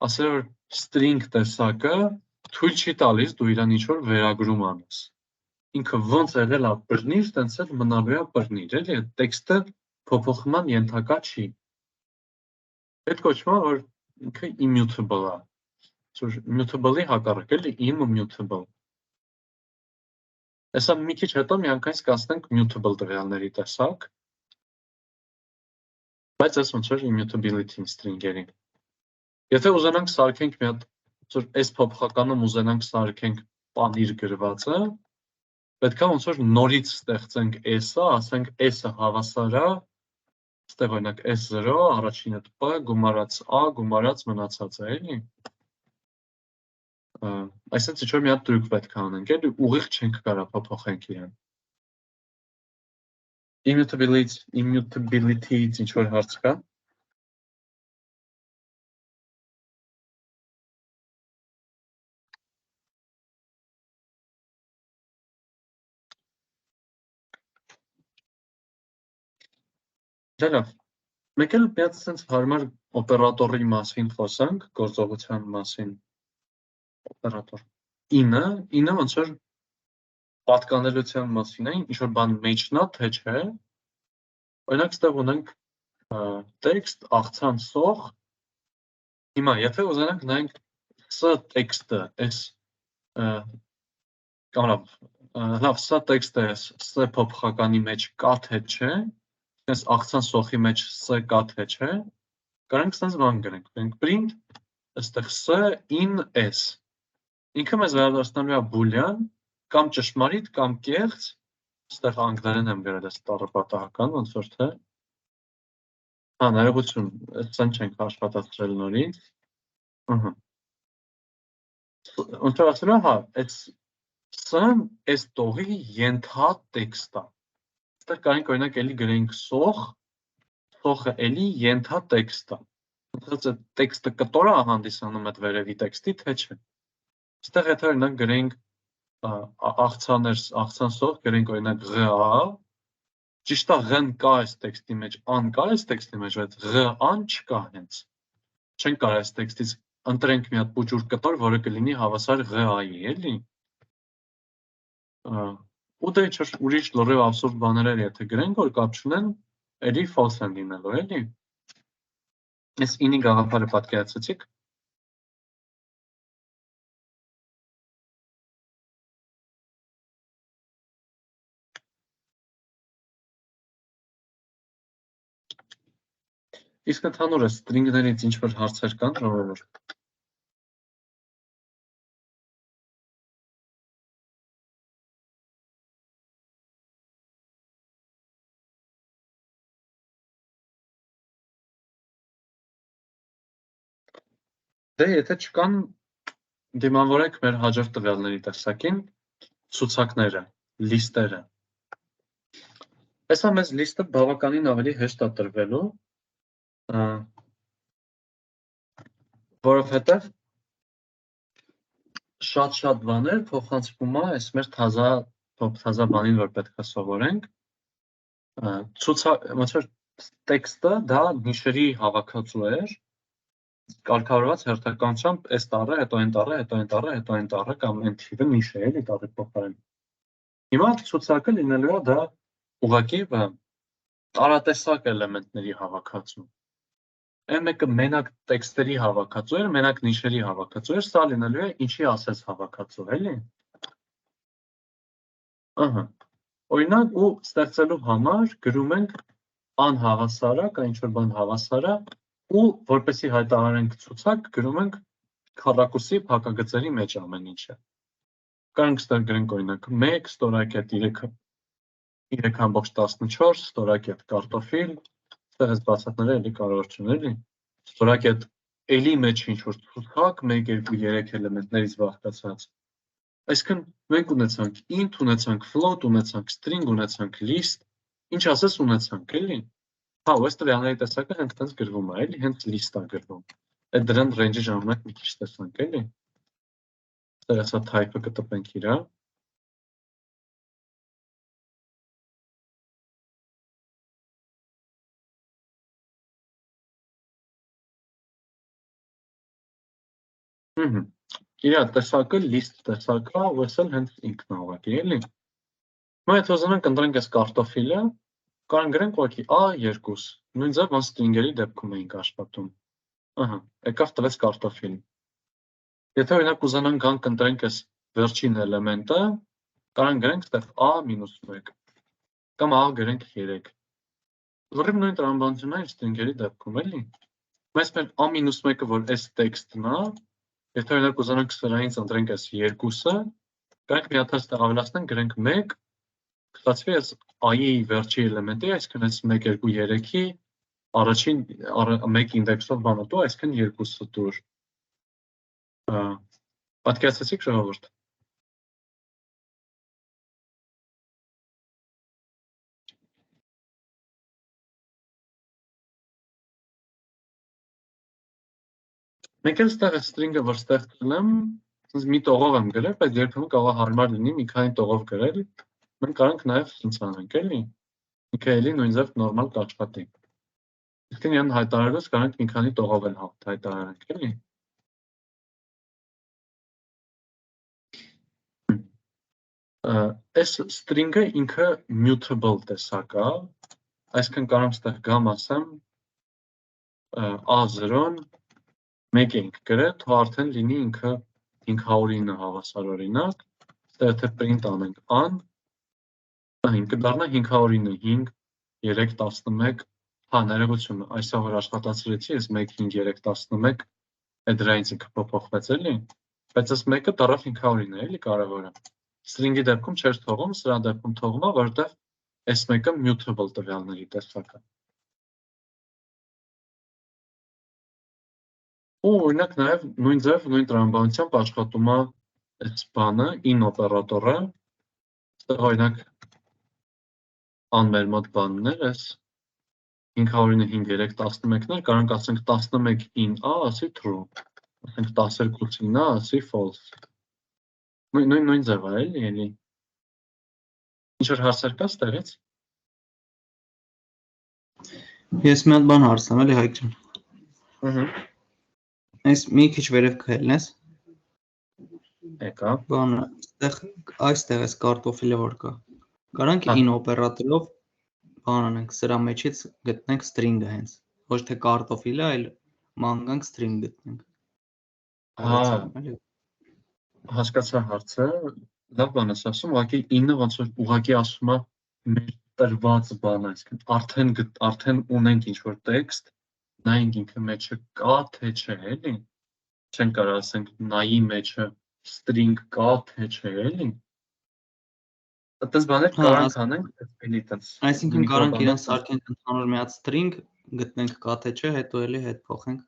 Ասել որ string տեսակը թույլ չի տալիս դու իրան ինչ-որ վերագրում անես։ Ինքը ոնց եղել է բռնիր, տենց էլ մնալու է բռնիր, էլի, այդ տեքստը փոփոխման ենթակա չի։ Այդ կոչվում է, որ ինքը immutable է։ Mutable-ի հակառակ, էլի, immutable։ Հեսա մի քիչ հետո միանգամից կանցնենք mutable տվյալների տեսակ, բայց այս ոնց որ immutability string-երի։ Եթե ուզենանք սարքենք մի հատ, այս փոփոխականում ուզենանք սարքենք պանիր գրվածը, պետքա ոնց որ նորից ստեղծենք s-ը, ասենք s-ը հավասար է, ստեղ օրինակ s0, առաջինը p, գումարած a, գումարած մնացածը, էլի։ Այսինքն ինչ-որ մի հատ տրյուկ պետք է անենք, էլի, ուղիղ չենք կարա փոփոխենք իրեն։ Immutability-ից ինչ-որ հարց կա։ Դա լավ։ Մեկ էլ մի հատ sense հարմար օպերատորի մասին խոսանք, գործողության մասին։ Օպերատոր 9-ը ոնց որ պատկանելության մասին է, ինչ որ բան մեջնա, թե չէ։ Օրինակ, ստեղ ունենք text, աղցան սող։ Հիմա, եթե ուզենանք նայենք s տեքստը, այս լավ, սա տեքստը է, s փոփոխականի մեջ կա թե չէ, այս աղցան սոխի մեջ s կա թե չէ, կարանք սենց բան գրենք, print, այստեղ s in s։ Ինքը մեզ վերադարձնելու է boolean, կամ ճշմարիտ, կամ կեղծ, այստեղ անգլերեն եմ գրել այս տառը պատահական, ոնց որ թե։ Հա, ներողություն, սենց չենք աշխատացրել նորից։ Ոնց որ ասել եմ, հա, s-ն այս տողի ենթատեքստ է։ Այստեղ կարենք օրինակ էլի գրենք սող, սողը էլի ենթատեքստ է։ Ոնց այդ տեքստը կտոր է հանդիսանում այդ վերևի տեքստի, թե չէ։ Այստեղ եթե օրինակ գրենք աղցան սող, գրենք օրինակ ղ-ա, ճիշտ է ղ-ն կա այս տեքստի մեջ, ան կա այս տեքստի մեջ, բայց ղ-ան չկա հենց։ Չենք կարող այս տեքստից ընտրենք մի հատ փուճուր կտոր, որը կլինի հավասար ղ-այի, էլի։ Ու դե ինչ ուրիշ լրիվ абսուրդ բաներ էր, եթե գրենք, որ կապ չունեն, էլի false են լինելու, էլի։ Այս 9-ի գաղափարը պատկերացրեցիք։ Իսկ ընդհանուր է string-ներից ինչ-որ հարցեր կան, ժողովուրդ։ Դե եթե չկան, դիմավորեք մեր հաջորդ տվյալների տեսակին, ցուցակները, լիստերը։ Այսա մեզ լիստը բավականին ավելի հեշտ է տրվելու, որովհետև շատ բաներ փոխանցվում է այս մեր թազա բանին, որ պետք է սովորենք։ Ոնց որ տեքստը դա նիշերի հավաքածու էր, կարգավորված հերթականությամբ այս տառը, հետո այն տառը, հետո այն տառը, հետո այն տառը կամ այն թիվը նիշ է, էլի տառի փոխարեն։ Հիմա ցուցակը լինելու է դա ուղղակի տարատեսակ էլեմենտների հավաքածու։ Այն մեկը մենակ տեքստերի հավաքածու էր, մենակ նիշերի հավաքածու էր, սա լինելու է ինչի ասես հավաքածու, էլի։ Ահա։ Օրինակ ու ստեղծելու համար գրում ենք անհավասարա, կամ ինչ-որ բան հավասարա, ու որպեսզի հայտարարենք ցուցակ, գրում ենք քառակուսի փակագծերի մեջ ամեն ինչը։ Կարանք ստեղ գրենք օրինակ 1 ստորակետ 3.14 ստորակետ կարտոֆիլ, ստեղ այս բացատները էլի կարող չեն, էլի։ Ստորակետ էլի մեջ ինչ-որ ցուցակ, 1, 2, 3 էլեմենտներից բաղկացած։ Այսինքն մենք ունեցանք int, ունեցանք float, ունեցանք string, ունեցանք list, ինչ ասես ունեցանք, էլի։ Հա, ու այս տվյալների տեսակը հենց տենց գրվում է, էլի, հենց list-ա գրվում։ Այդ դրան range-ի ժամանակ մի քիչ տեսանք, էլի։ Ստեղ ասա type-ը կտպենք իրա։ Իրա տեսակը list տեսակը, ու ես էլ հենց ինքն է ուղղակի, էլի։ Հիմա եթե ուզենանք ընտրենք այս կարտոֆիլը, կարող գրենք ուղղակի A2, նույն ձև ոնց string-երի դեպքում էինք աշխատում։ Ահա, եկավ տվեց կարտոֆիլ։ Եթե օրինակ ուզենանք գանք ընտրենք այս վերջին էլեմենտը, կարող գրենք ստեղ A-1 կամ A գրենք 3։ Լրիվ նույն տրամաբանությունն է string-երի դեպքում, էլի։ Բայց մեր A-1-ը, որ այս տեքստն է, եթե օրինակ ուզենանք սրանից ընտրենք այս 2-ը, կարանք մի հատ այստեղ ավելացնենք, գրենք 1, կստացվի այս i-ի վերջի էլեմենտի, այսինքն այս 1, 2, 3-ի առաջին 1 ինդեքսով բանը տու, այսինքն 2-ը տուր։ Պատկերացրեցիք ժողովուրդ։ Մեկ էլ ստեղ է string-ը, որ ստեղծել եմ, մի տողով եմ գրել, բայց երբեմն կարող է հարմար լինի մի քանի տողով գրել, մենք կարող ենք նաև ինձ անենք, էլի։ Ինքը էլի նույն ձև նորմալ կաշխատի։ Իսկ իրեն հայտարարելուց կարանք մի քանի տողով էլ հայտարարանք, էլի։ Այս string-ը ինքը mutable տեսակ է, այսինքն կարող եմ ստեղ գամ ասեմ A0-ն 1 ենք գրել, թող արդեն լինի ինքը 509 հավասար օրինակ, ստեղ եթե print անենք an, կդառնա 509, 5, 3, 11, հա, ներողություն, այսօր որ աշխատացրեցի, ես 1, 5, 3, 11, այդ դրանից ինքը փոփոխվեց էլի, բայց այս մեկը դառավ 509 էլի կարևորը։ String-ի դեպքում չէր թողում, սրա դեպքում թողում է, որովհետև այս մեկը mutable տվյալների տեսակ է։ Ու օրինակ նաև նույն ձև, նույն տրամաբանությամբ աշխատում է այս բանը, in օպերատորը, այստեղ օրինակ անմեր մոտ բանն էր, այս 509, 5, 3, 11-ներ, կարանք ասենք 11 in A ասի true, ասենք 12 in A ասի false։ Նույն ձև է էլի։ Ինչ-որ հարցեր կա ստեղից։ Ես մի հատ բան հարցնեմ, էլի Հայկ ջան։ Այս մի քիչ վերև քայլնես։ Եկա։ Բանը, այստեղ այս կարտոֆիլը որ կա։ Կարանք in օպերատորով բան անենք, սրա մեջից գտնենք string-ը հենց։ Ոչ թե կարտոֆիլը, այլ մանկանք string գտնենք։ Հասկացա հարցը, լավ բան ես ասում, ուղղակի in-ը ոնց որ ուղղակի ասում է մեր տրված բան, այսինքն արդեն ունենք ինչ-որ տեքստ, նայենք ինքը մեջը կա, թե չէ, էլի։ Չեն կարող ասենք նայի մեջը string կա, թե չէ, էլի։ Այդպես բաներ կարանք անենք, էլի տենց։ Այսինքն կարանք իրեն սարքենք ընդհանուր մի հատ string, գտնենք կա, թե չէ, հետո էլի հետ փոխենք։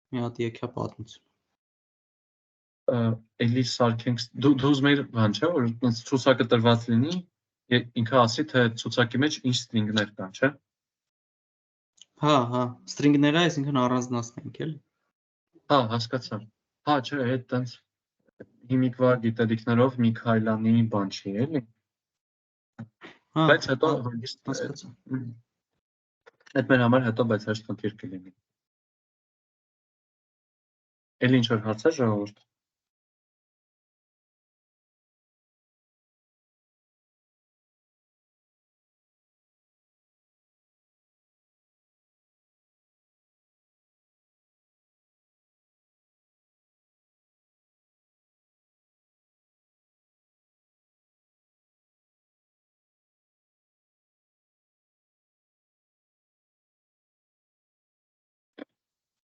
Մի հատ եկա պատմություն։ Էլի սարքենք, դու ուզում ես բան չէ, որ ցուցակը տրված լինի, ինքը ասի, թե ցուցակի մեջ ինչ string-ներ կան, չէ։ Հա, string-ները, այսինքն առանձնացնենք, էլի։ Հա, հասկացա։ Հա, չէ, այդ տենց հիմիկվա գիտելիքներով մի քայլանի բան չի, էլի։ Բայց հետո հասկացա։ Այդ մեր համար հետո բայց հեշտ խնդիր կլինի։ Էլի ինչ-որ հարց է ժողովուրդ։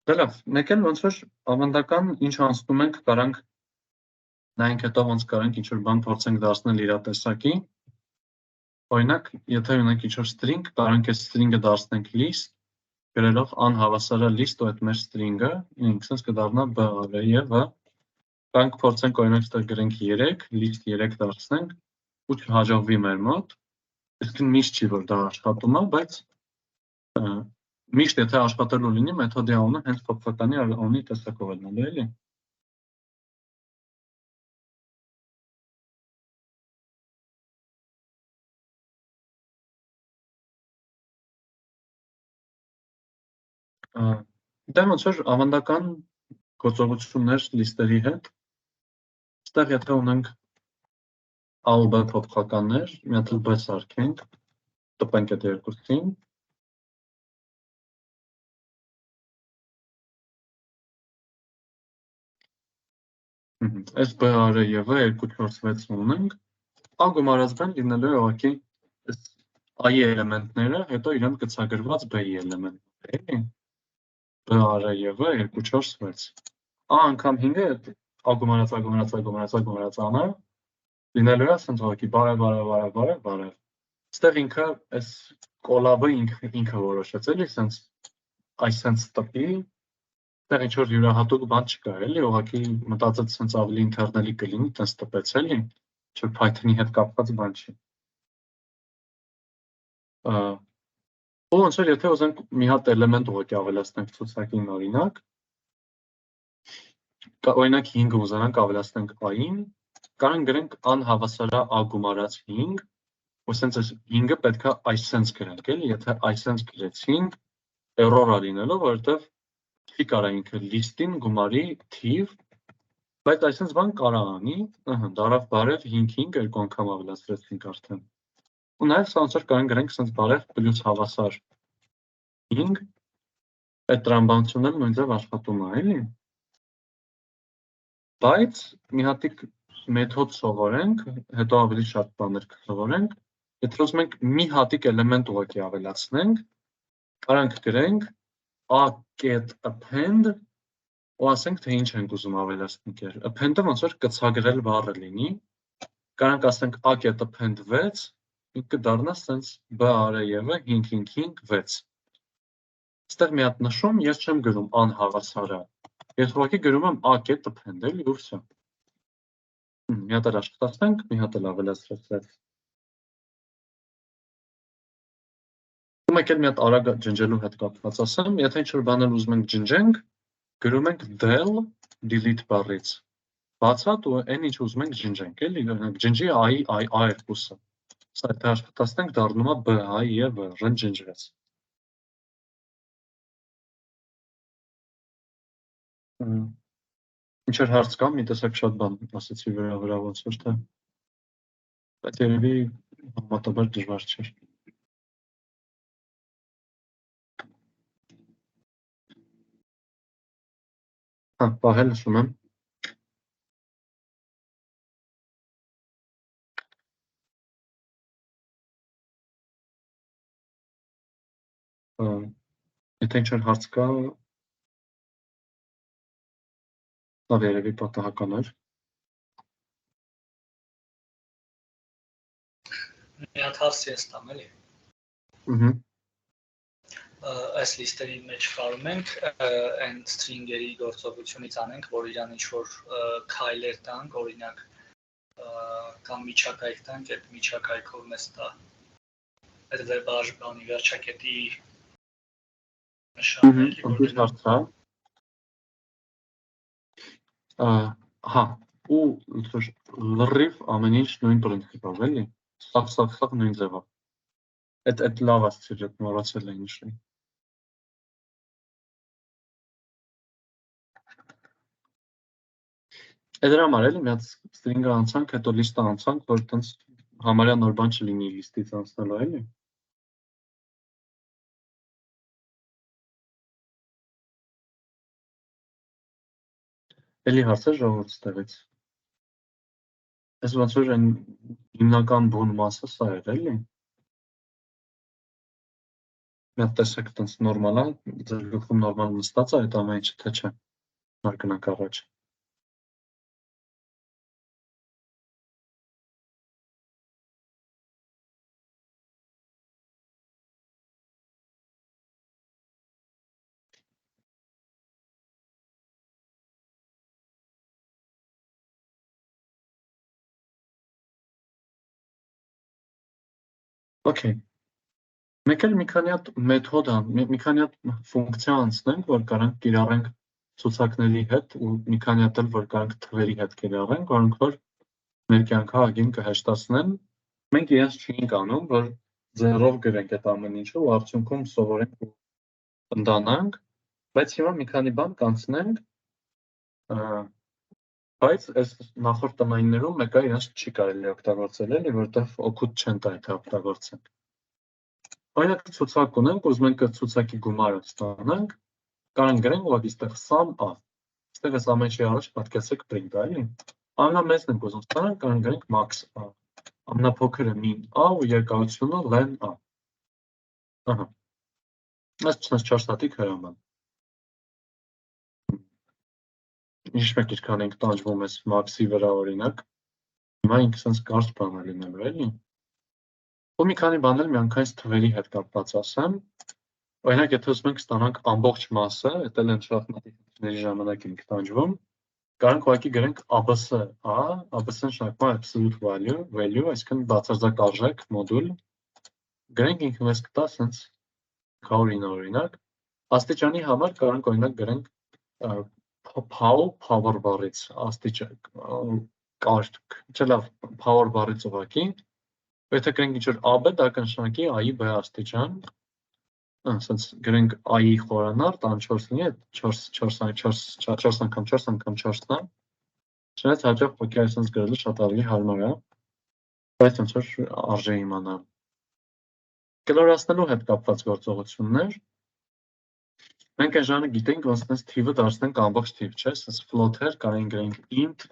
Դե լավ, մեկ էլ ոնց որ ավանդական ինչ անցնում ենք, կարանք նայենք հետո ոնց կարանք ինչ-որ բան փորձենք դարձնել իր տեսակի։ Օրինակ, եթե ունենք ինչ-որ string, կարանք այս string-ը դարձնենք list, գրելով անհավասարը list ու այդ մեր string-ը, ինքնից կդառնա B-ը, կարանք փորձենք օրինակ ստեղ գրենք 3, list 3 դարձնենք, ու չհաջողվի մեր մոտ, իսկ միշտ չի որ դա աշխատում է, բայց միշտ եթե աշխատելու լինի, մեթոդի անունը հենց փոփոխականի անունի տեսակով է լինելու, էլի։ Դա ոնց որ ավանդական գործողություններ լիստերի հետ, այստեղ եթե ունենք A ու B փոփոխականներ, մի հատ B սարքենք, տպենք այդ երկուսին, այս B-ը եւ 246 ունենք, A գումարածբեն լինելու է ուղղակի A-ի էլեմենտները, հետո իրեն կցագրված B-ի էլեմենտները, B-ը եւ 246։ A անգամ 5-ը A գումարած անը լինելու է ասենց ուղղակի բարև։ Այստեղ ինքը այս կոլաբը ինքը որոշեց, էլի, այսենց տպի, այստեղ ինչ-որ յուրահատուկ բան չկա, էլի, ուղղակի մտածեց սենց ավելի ինտերնելի կլինի, տենց տպեց, էլի, չէ Python-ի հետ կապված բան չի։ Ու ոնց որ եթե ուզենք մի հատ էլեմենտ ուղղակի ավելացնենք ցուցակին օրինակ, օրինակ 5-ը ուզենանք ավելացնենք A-ին, կարանք գրենք անհավասարա A գումարած 5, Ոսենց այս 5-ը պետքա այսենց գրենք, էլի, եթե այսենց գրեցինք, error-ա լինելով, որովհետև չի կարա ինքը list-ին գումարի թիվ, բայց այսենց բան կարա անի, դարավ բարև 5-5 երկու անգամ ավելացրեցինք արդեն։ Ու նաև սա ոնց որ կարող գրենք սենց բարև պլյուս հավասար 5, այդ տրամաբանությունն էլ նույն ձև աշխատում է, էլի։ Բայց մի հատիկ մեթոդ սովորենք, հետո ավելի շատ բաներ կսովորենք, եթե ուզում ենք մի հատիկ էլեմենտ ուղղակի ավելացնենք, կարանք գրենք a.append ու ասենք թե ինչ ենք ուզում ավելացնենք։ Append-ը ոնց որ կցագրել բառը լինի, կարանք ասենք a.append 6, ինքը դառնա սենց b-արևը 5-5-5-6։ Ստեղ մի հատ նշում, ես չեմ գրում անհավասարը, ես ուղղակի գրում եմ a.append, էլի ու վсё։ Մի հատ էլ աշխատացնենք, մի հատ էլ ավելացրեցրեց։ Ում եկել մի հատ արագ ջնջելու հետ կապված ասեմ, եթե ինչ-որ բաներ ուզում ենք ջնջենք, գրում ենք del delete բառից, բացատ ու այն ինչ ուզում ենք ջնջենք, էլի, ջնջի i-ի a2-ը։ Սա եթե աշխատացնենք, դառնում է b-i և r-ն ջնջվեց։ Ինչ-որ հարց կա, մի տեսակ շատ բան ասեցի վրա ոնց որ թե, բայց երևի համատաբար դժվար չէր։ Պահել լսում եմ։ Եթե ինչ-որ հարց կա, լավ երևի պատահական էր։ Մի հատ հարց ես տամ, էլի։ Այս լիստերի մեջ կարում ենք այն string-երի գործողությունից անենք, որ իրան ինչ-որ քայլեր տանք, օրինակ կամ միջակայք տանք, այդ միջակայքով մեզ տա այդ բանի վերջակետի նշանը, էլի, որ հա, ու լրիվ ամեն ինչ նույն պրինցիպով, էլի, սաղ նույն ձևով։ Այդ լավ ասցիր, այդ մոռացել էի նշել։ Դրա համար էլի մի հատ string-ը անցանք, հետո list-ը անցանք, որ տենց համարյա նոր բան չլինի list-ից անցնելու, էլի։ Էլի հարցեր ժողովուրդ ստեղից։ Այս ոնց որ այն հիմնական բուն մասը սա էր, էլի։ Մի հատ տեսեք տենց նորմալ է, ձեր գլխում նորմալ նստած է, այդ ամեն ինչը թե չէ։ Արգնանք առաջ։ Okay. Մեկ էլ մի քանի հատ մեթոդ, մի քանի հատ ֆունկցիա անցնենք, որ կարանք կիրառենք ցուցակների հետ ու մի քանի հատ էլ որ կարանք թվերի հետ կիրառենք, որոնք որ մեր կյանքը ագին կհեշտացնեն։ Մենք իրենց չենք անում, որ ձեռով գրենք այդ ամեն ինչը ու արդյունքում սովորենք ու ընտանանք, բայց հիմա մի քանի բան կանցնենք, բայց այս նախորդ տնայիններում մեկը իրենց չի կարելի օգտագործել, էլի, որտեղ օգուտ չեն տա եթե օգտագործենք։ Օրինակ ցուցակ ունենք, ուզում ենք այդ ցուցակի գումարը ստանանք, կարանք գրենք ուղղակի այստեղ sum a։ Այստեղ այս ամեն ինչի առաջ պատկերացրեք print, էլի։ Ամենամեծն ենք ուզում ստանանք, կարանք գրենք max a։ Ամենափոքրը min a ու երկարությունը len a։ Ահա։ Այս 4 հատիկ հրաման։ Ինչ մեկ ինչքան ենք տանջվում այս max-ի վրա օրինակ։ Հիմա ինքը sense կարճ բան է լինելու, էլի։ Ու մի քանի բաներ միանգամից թվերի հետ կապված ասեմ։ Օրինակ, եթե ուզում ենք ստանանք ամբողջ մասը, դա էլ են շախմատների ժամանակ ենք տանջվում, կարանք ուղղակի գրենք abs-ը a, abs-ը նշանակում է absolute value, այսինքն բացարձակ արժեք մոդուլ։ Գրենք ինքը մեզ կտա sense օրինակ, աստիճանի համար կարանք օրինակ գրենք power բառից աստիճան կարգ, չէ՞ լավ power բառից ուղղակի Եթե գրենք ինչ-որ AB, դա կնշանակի A-ի B աստիճան, ասենց գրենք A-ի խորանար, տան 4 լինի, 4 անգամ 4-ն է, չնայած հաճախ ոքի այսպես գրելը շատ ավելի հարմար է, բայց ոնց որ արժե իմանալ։ Կլորացնելու հետ կապված գործողություններ, մենք այն ժամանակ գիտենք, ոնց այնպես թիվը դարձնենք ամբողջ թիվ, չէ՞, այսպես float-էր, կարող գրենք int,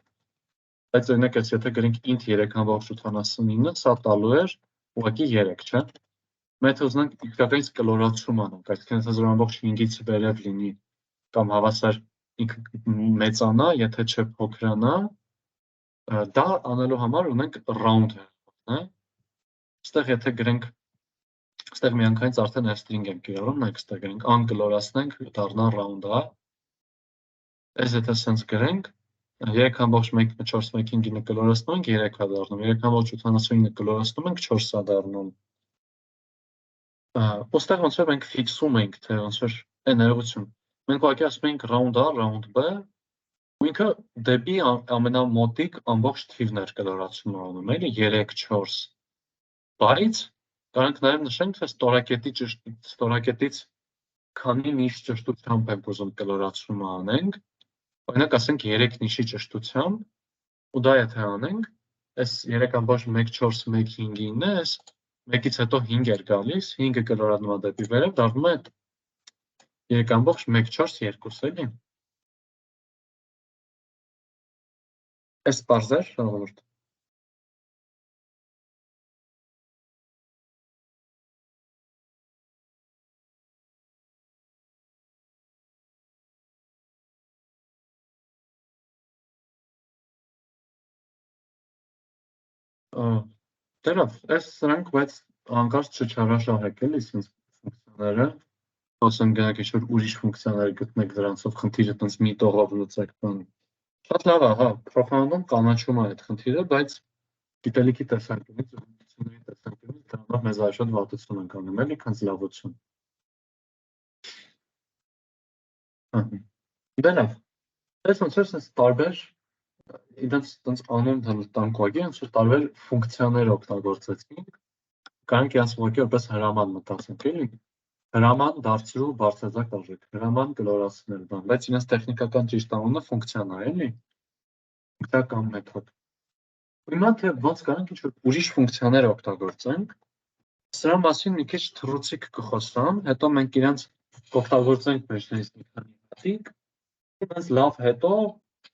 բայց օրինակ եթե գրենք int 3.89, սա տալու էր ուղղակի 3, չէ՞։ Մենք ուզենք իսկականից կլորացում անենք, այսինքն եթե որ ամբողջ 5-ից վերև լինի կամ հավասար ինքը մեծանա, եթե չէ փոքրանա, դա անելու համար ունենք round հեղինակն է։ Այստեղ եթե գրենք, այստեղ միանգամից արդեն string ենք կիրառում, նայեք այստեղ գրենք անկլորացնենք, դառնա round-ը։ Այս եթե sense գրենք 3.141-ին կլորացնում ենք 3 է դառնում, 3.79-ը կլորացնում ենք 4 է դառնում։ Ոստեղ ոնց որ մենք ֆիքսում ենք, թե ոնց որ է ներողություն։ Մենք ուղղակի ասում ենք round A, round B, ու ինքը դեպի ամենամոտիկ ամբողջ թիվներ կլորացում անում, էլի 3, 4։ Բայց կարող նաև նշենք, թե ստորակետից քանի նիշ ճշտությամբ ենք ուզում կլորացումը անենք։ Օրինակ ասենք 3 նիշի ճշտությամբ, ու դա եթե անենք, այս 3.141-5-ին է, այս 1-ից հետո 5 էր գալիս, 5-ը կլորանա դեպի վերև, դառնում է 3.142, էլի։ Այս պարզ էր, ժողովուրդ։ Դերավ, այս սրանք, բայց անկարծ չչարաշահեք էլի սենց ֆունկցիաները, ասեմ գնաք ինչ-որ ուրիշ ֆունկցիաներ գտնեք դրանցով խնդիրը տենց մի տողով լուծեք բան։ Շատ լավ է, հա, փոխանցում կանաչում է այդ խնդիրը, բայց գիտելիքի տեսանկյունից, ուղղությունների տեսանկյունից դրանով մեզ շատ վատություն ենք անում, էլի, քանց լավություն։ Դերավ, այս ոնց որ սենց տարբեր Իդենց անուն տանկուագի, ոնց որ տարբեր ֆունկցիաներ օգտագործեցինք, կարանք իրանց ուղղակի որպես հրաման մտածենք, էլի։ Հրաման դարձրու բարձրաձակ արժեք, հրաման կլորացնել բան, բայց իրենց տեխնիկական ճիշտ անունը ֆունկցիան է, էլի։ Ֆունկցիա մեթոդ։ Հիմա թե ոնց կարանք ինչ-որ ուրիշ ֆունկցիաներ օգտագործենք, սրա մասին մի քիչ թռուցիկ կխոսամ, հետո մենք իրանց կօգտագործենք մեջներից մի քանի հատիկ, իրենց լավ հետո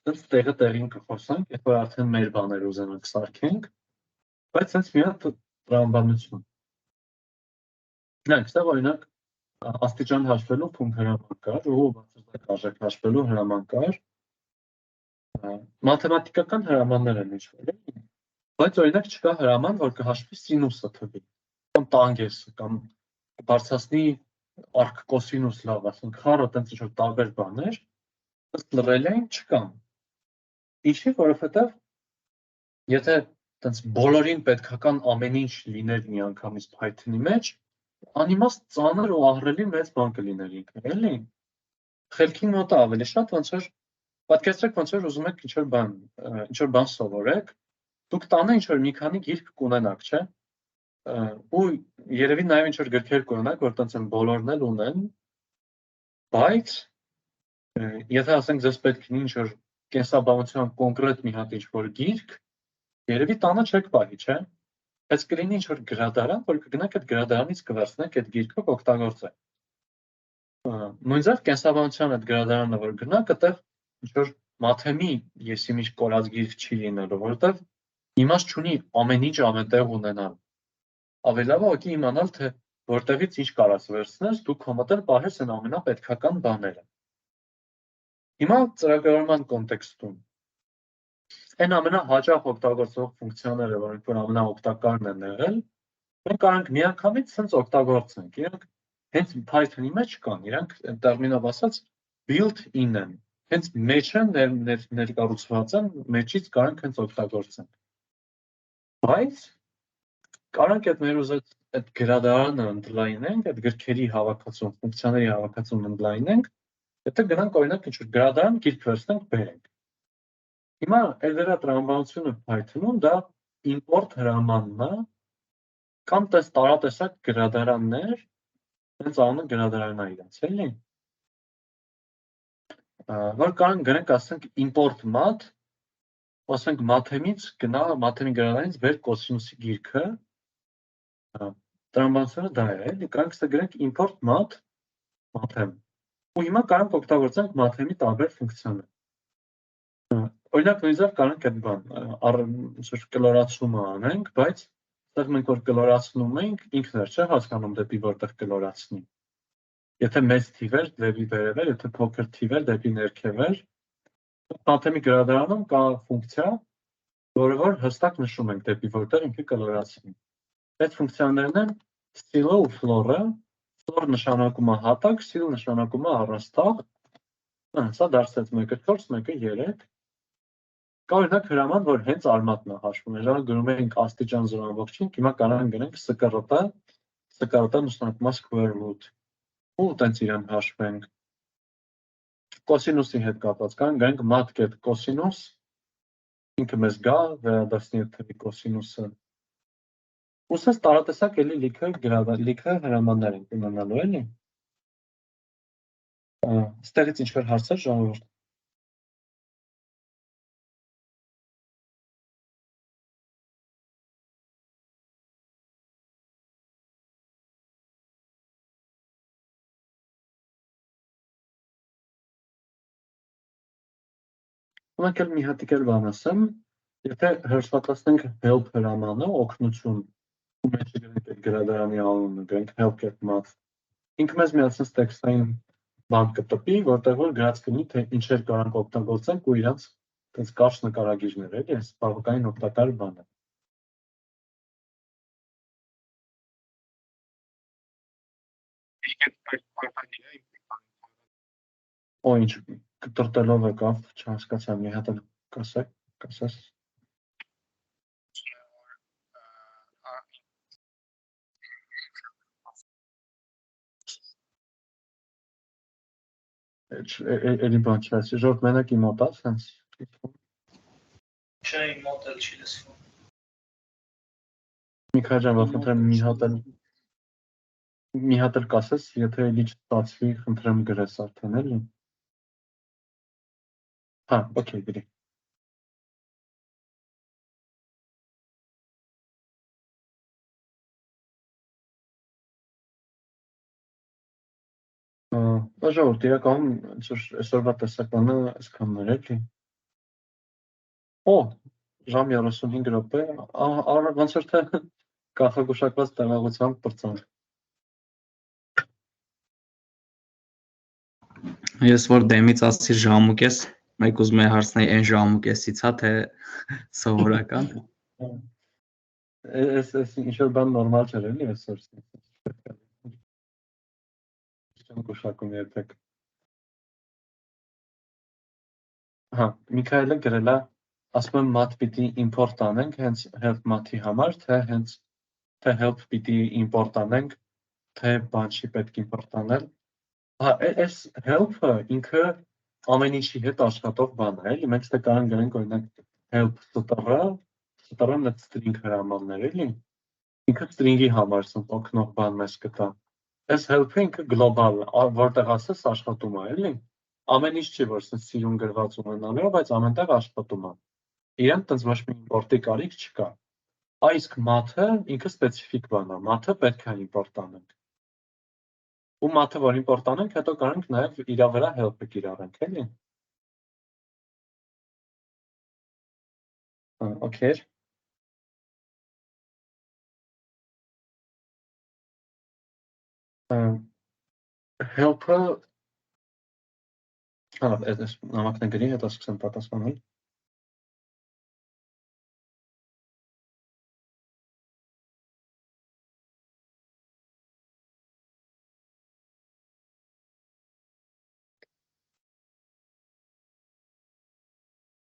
Դենց տեղը տեղին կխոսանք, երբ որ արդեն մեր բաներ ուզենանք սարքենք, բայց սենց մի հատ տրամաբանություն։ Նայեք, ստեղ օրինակ աստիճան հաշվելու փունք հրաման կար, ու բացարձակ արժեք հաշվելու հրաման կար։ Մաթեմատիկական հրամաններ են ինչ-որ, բայց օրինակ չկա հրաման, որ կհաշվի սինուսը թվի, կամ տանգեսը, կամ բարձրացնի արկ կոսինուս լավ, ասենք խառը տենց ինչ-որ տարբեր բաներ, ըստ լռելային չկան։ Ինչի, որովհետև եթե տենց բոլորին պետքական ամեն ինչ լիներ միանգամից Python-ի մեջ, անիմաստ ծանր ու ահռելի մեծ բան կլիներ ինքը, էլի։ Խելքին մոտ է ավելի շատ, ոնց որ պատկերացրեք, ոնց որ ուզում եք ինչ-որ բան սովորեք, դուք տանը ինչ-որ մի քանի գիրք կունենաք, չէ՞։ Ու երևի նաև ինչ-որ գրքեր կունենաք, որ տենց են բոլորն էլ ունեն, բայց եթե ասենք ձեզ պետք լինի ինչ-որ կենսաբանության կոնկրետ մի հատ ինչ-որ գիրք, երևի տանը չեք պահի, չէ՞։ Բայց կլինի ինչ-որ գրադարան, որ կգնաք այդ գրադարանից կվերցնեք այդ գիրքը կօգտագործեք։ Նույնիսկ կենսաբանության այդ գրադարանը, որ գնաք, այդտեղ ինչ-որ մաթեմի եսիմինչ կորած գիրք չի լինելու, որովհետև իմաստ չունի ամեն ինչ ամենտեղ ունենալ։ Ավելի լավ է ուղղակի իմանալ, թե որտեղից ինչ կարաս վերցնես, դու քո մոտ էլ պահես այն ամենապետքական բաները։ Հիմա ծրագրավորման կոնտեքստում այն ամենահաճախ օգտագործվող ֆունկցիաները, որոնք որ ամենաօգտակարն են եղել, մենք կարող ենք միանգամից sense օգտագործենք։ Իրանք հենց Python-ի մեջ կան, իրանք տերմինով ասած built-in են։ Հենց մեջը ներկառուցված են, մեջից կարող ենք հենց օգտագործենք։ Բայց կարող ենք այդ մեր ուզած այդ գրադարանը ընդլայնենք, այդ գրքերի հավաքածուն, ֆունկցիաների հավաքածուն ընդլայնենք, եթե գնանք օրինակ ինչ-որ գրադարան գիրք վերցնենք, բերենք։ Հիմա այդ դրա տրամաբանությունը Python-ում դա import հրամանն է, Կամ տես տարատեսակ գրադարաններ, հենց անունը գրադարանն է իրենց, էլի։ Որ կարող գրենք, ասենք import math, ասենք math-ից գնա math-ի գրադարանից վեր կոսինուսի գիրքը, տրամաբանությունը դա է, էլի, կարող ենք գրենք import math, math-եմ, ու հիմա կարող ենք օգտագործենք math-ի տարբեր ֆունկցիաներ։ Օրինակ նույնիսկ կարող ենք այդ կլորացումը անենք, բայց այդտեղ մենք որ կլորացնում ենք, ինքն էր չէ հասկանում դեպի որտեղ կլորացնի։ Եթե մեծ թիվ էր դեպի վերև էր, եթե փոքր թիվ էր դեպի ներքև էր, math-ի գրադարանում կա ֆունկցիա, որը որ հստակ նշում ենք դեպի որտեղ ինքը կլորացնի։ Այդ ֆունկցիաներն են style-ը ու floor-ը, floor նշանակում է հատակ, style նշանակում է առաստաղ, սա դարձած 1-ը 4, 1-ը 3, կա օրինակ հրաման, որ հենց արմատն է հաշվում, ժամանակ գրում ենք աստիճան 0.5, հիմա կարող ենք գրենք SQRT նշանակում է square root, ու տենց իրան հաշվենք։ Կոսինուսի հետ կապված կարող ենք գրենք mat get կոսինուս, ինքը մեզ գա, վերադասնի թվի կոսինուսը։ Ուսած տարատեսակ էլի լիքը հրամաններ ենք ունենալու, էլի։ Ստեղից ինչ-որ հարցեր ժողովուրդ։ Ունենք էլ մի հատիկ էլ բան ասեմ, եթե հրշվածացնենք help հրամանը, օգնություն, ու մեջ գրենք այդ գրադարանի անունը, գրենք help get math, ինքը մեզ միացնես տեքստային բան կտպի, որտեղ որ գրած կլինի, թե ինչեր կարանք օգտագործենք ու իրանց տենց կարճ նկարագիրներ էլի, այս բավականին օգտակար բան է։ Օ, ինչ կտրտելով եկավ, չհասկացա, մի հատ էլ կասես։ Էլի բան չի ասի, ժորդ մենակ իմ մոտ ես, հենց։ Չէ, իմ մոտ էլ չի լսվում։ Միքայել ջան, խնդրեմ մի հատ էլ կասես, եթե էլի չստացվի, խնդրեմ գրես արդեն, էլի։ Հա, օքեյ, գրի։ Ժողովուրդ, իրականում այսօրվա տեսականը այսքանն էր, էլի։ Օ, ժամ 35 րոպե, ոնց որ թե կանխագուշակված տեղողությամբ պրծանք։ Ես որ դեմից ասի ժամուկես, մեկ ուզում է հարցնել այն ժամուկեսից, հա, թե սովորական։ Այս ինչ-որ բան նորմալ չէր, էլի այսօր։ Չեմ գուշակում երբեք։ Հա, Միքայելը գրել է, ասում եմ math պիտի import անենք, հենց help math-ի համար, թե help պիտի import անենք, թե բան չի պետք import անել։ Հա, այս help-ը ինքը ամեն ինչի հետ աշխատող բան է, էլի, մենք ստե կարող գրենք օրինակ help str-ը net string հրամաններ, էլի։ Ինքը string-ի համար օգնող բան մեզ կտա։ Այս help-ը ինքը global, որտեղ ասես աշխատում է, էլի։ Ամեն ինչ չի, որ սիրուն գրված ունենալու, բայց ամենտեղ աշխատում է։ Իրեն տենց ոչ մի import-ի կարիք չկա։ Իսկ math-ը ինքը սպეციფიկ բան է, math-ը պետք է import անենք։ Ու math-ը որ import անենք, հետո կարող ենք նաև իր վրա help-ը կիրառենք, էլի։ Okay։ Help-ը այս նամակն գրի, հետո սկսեմ պատասխանել։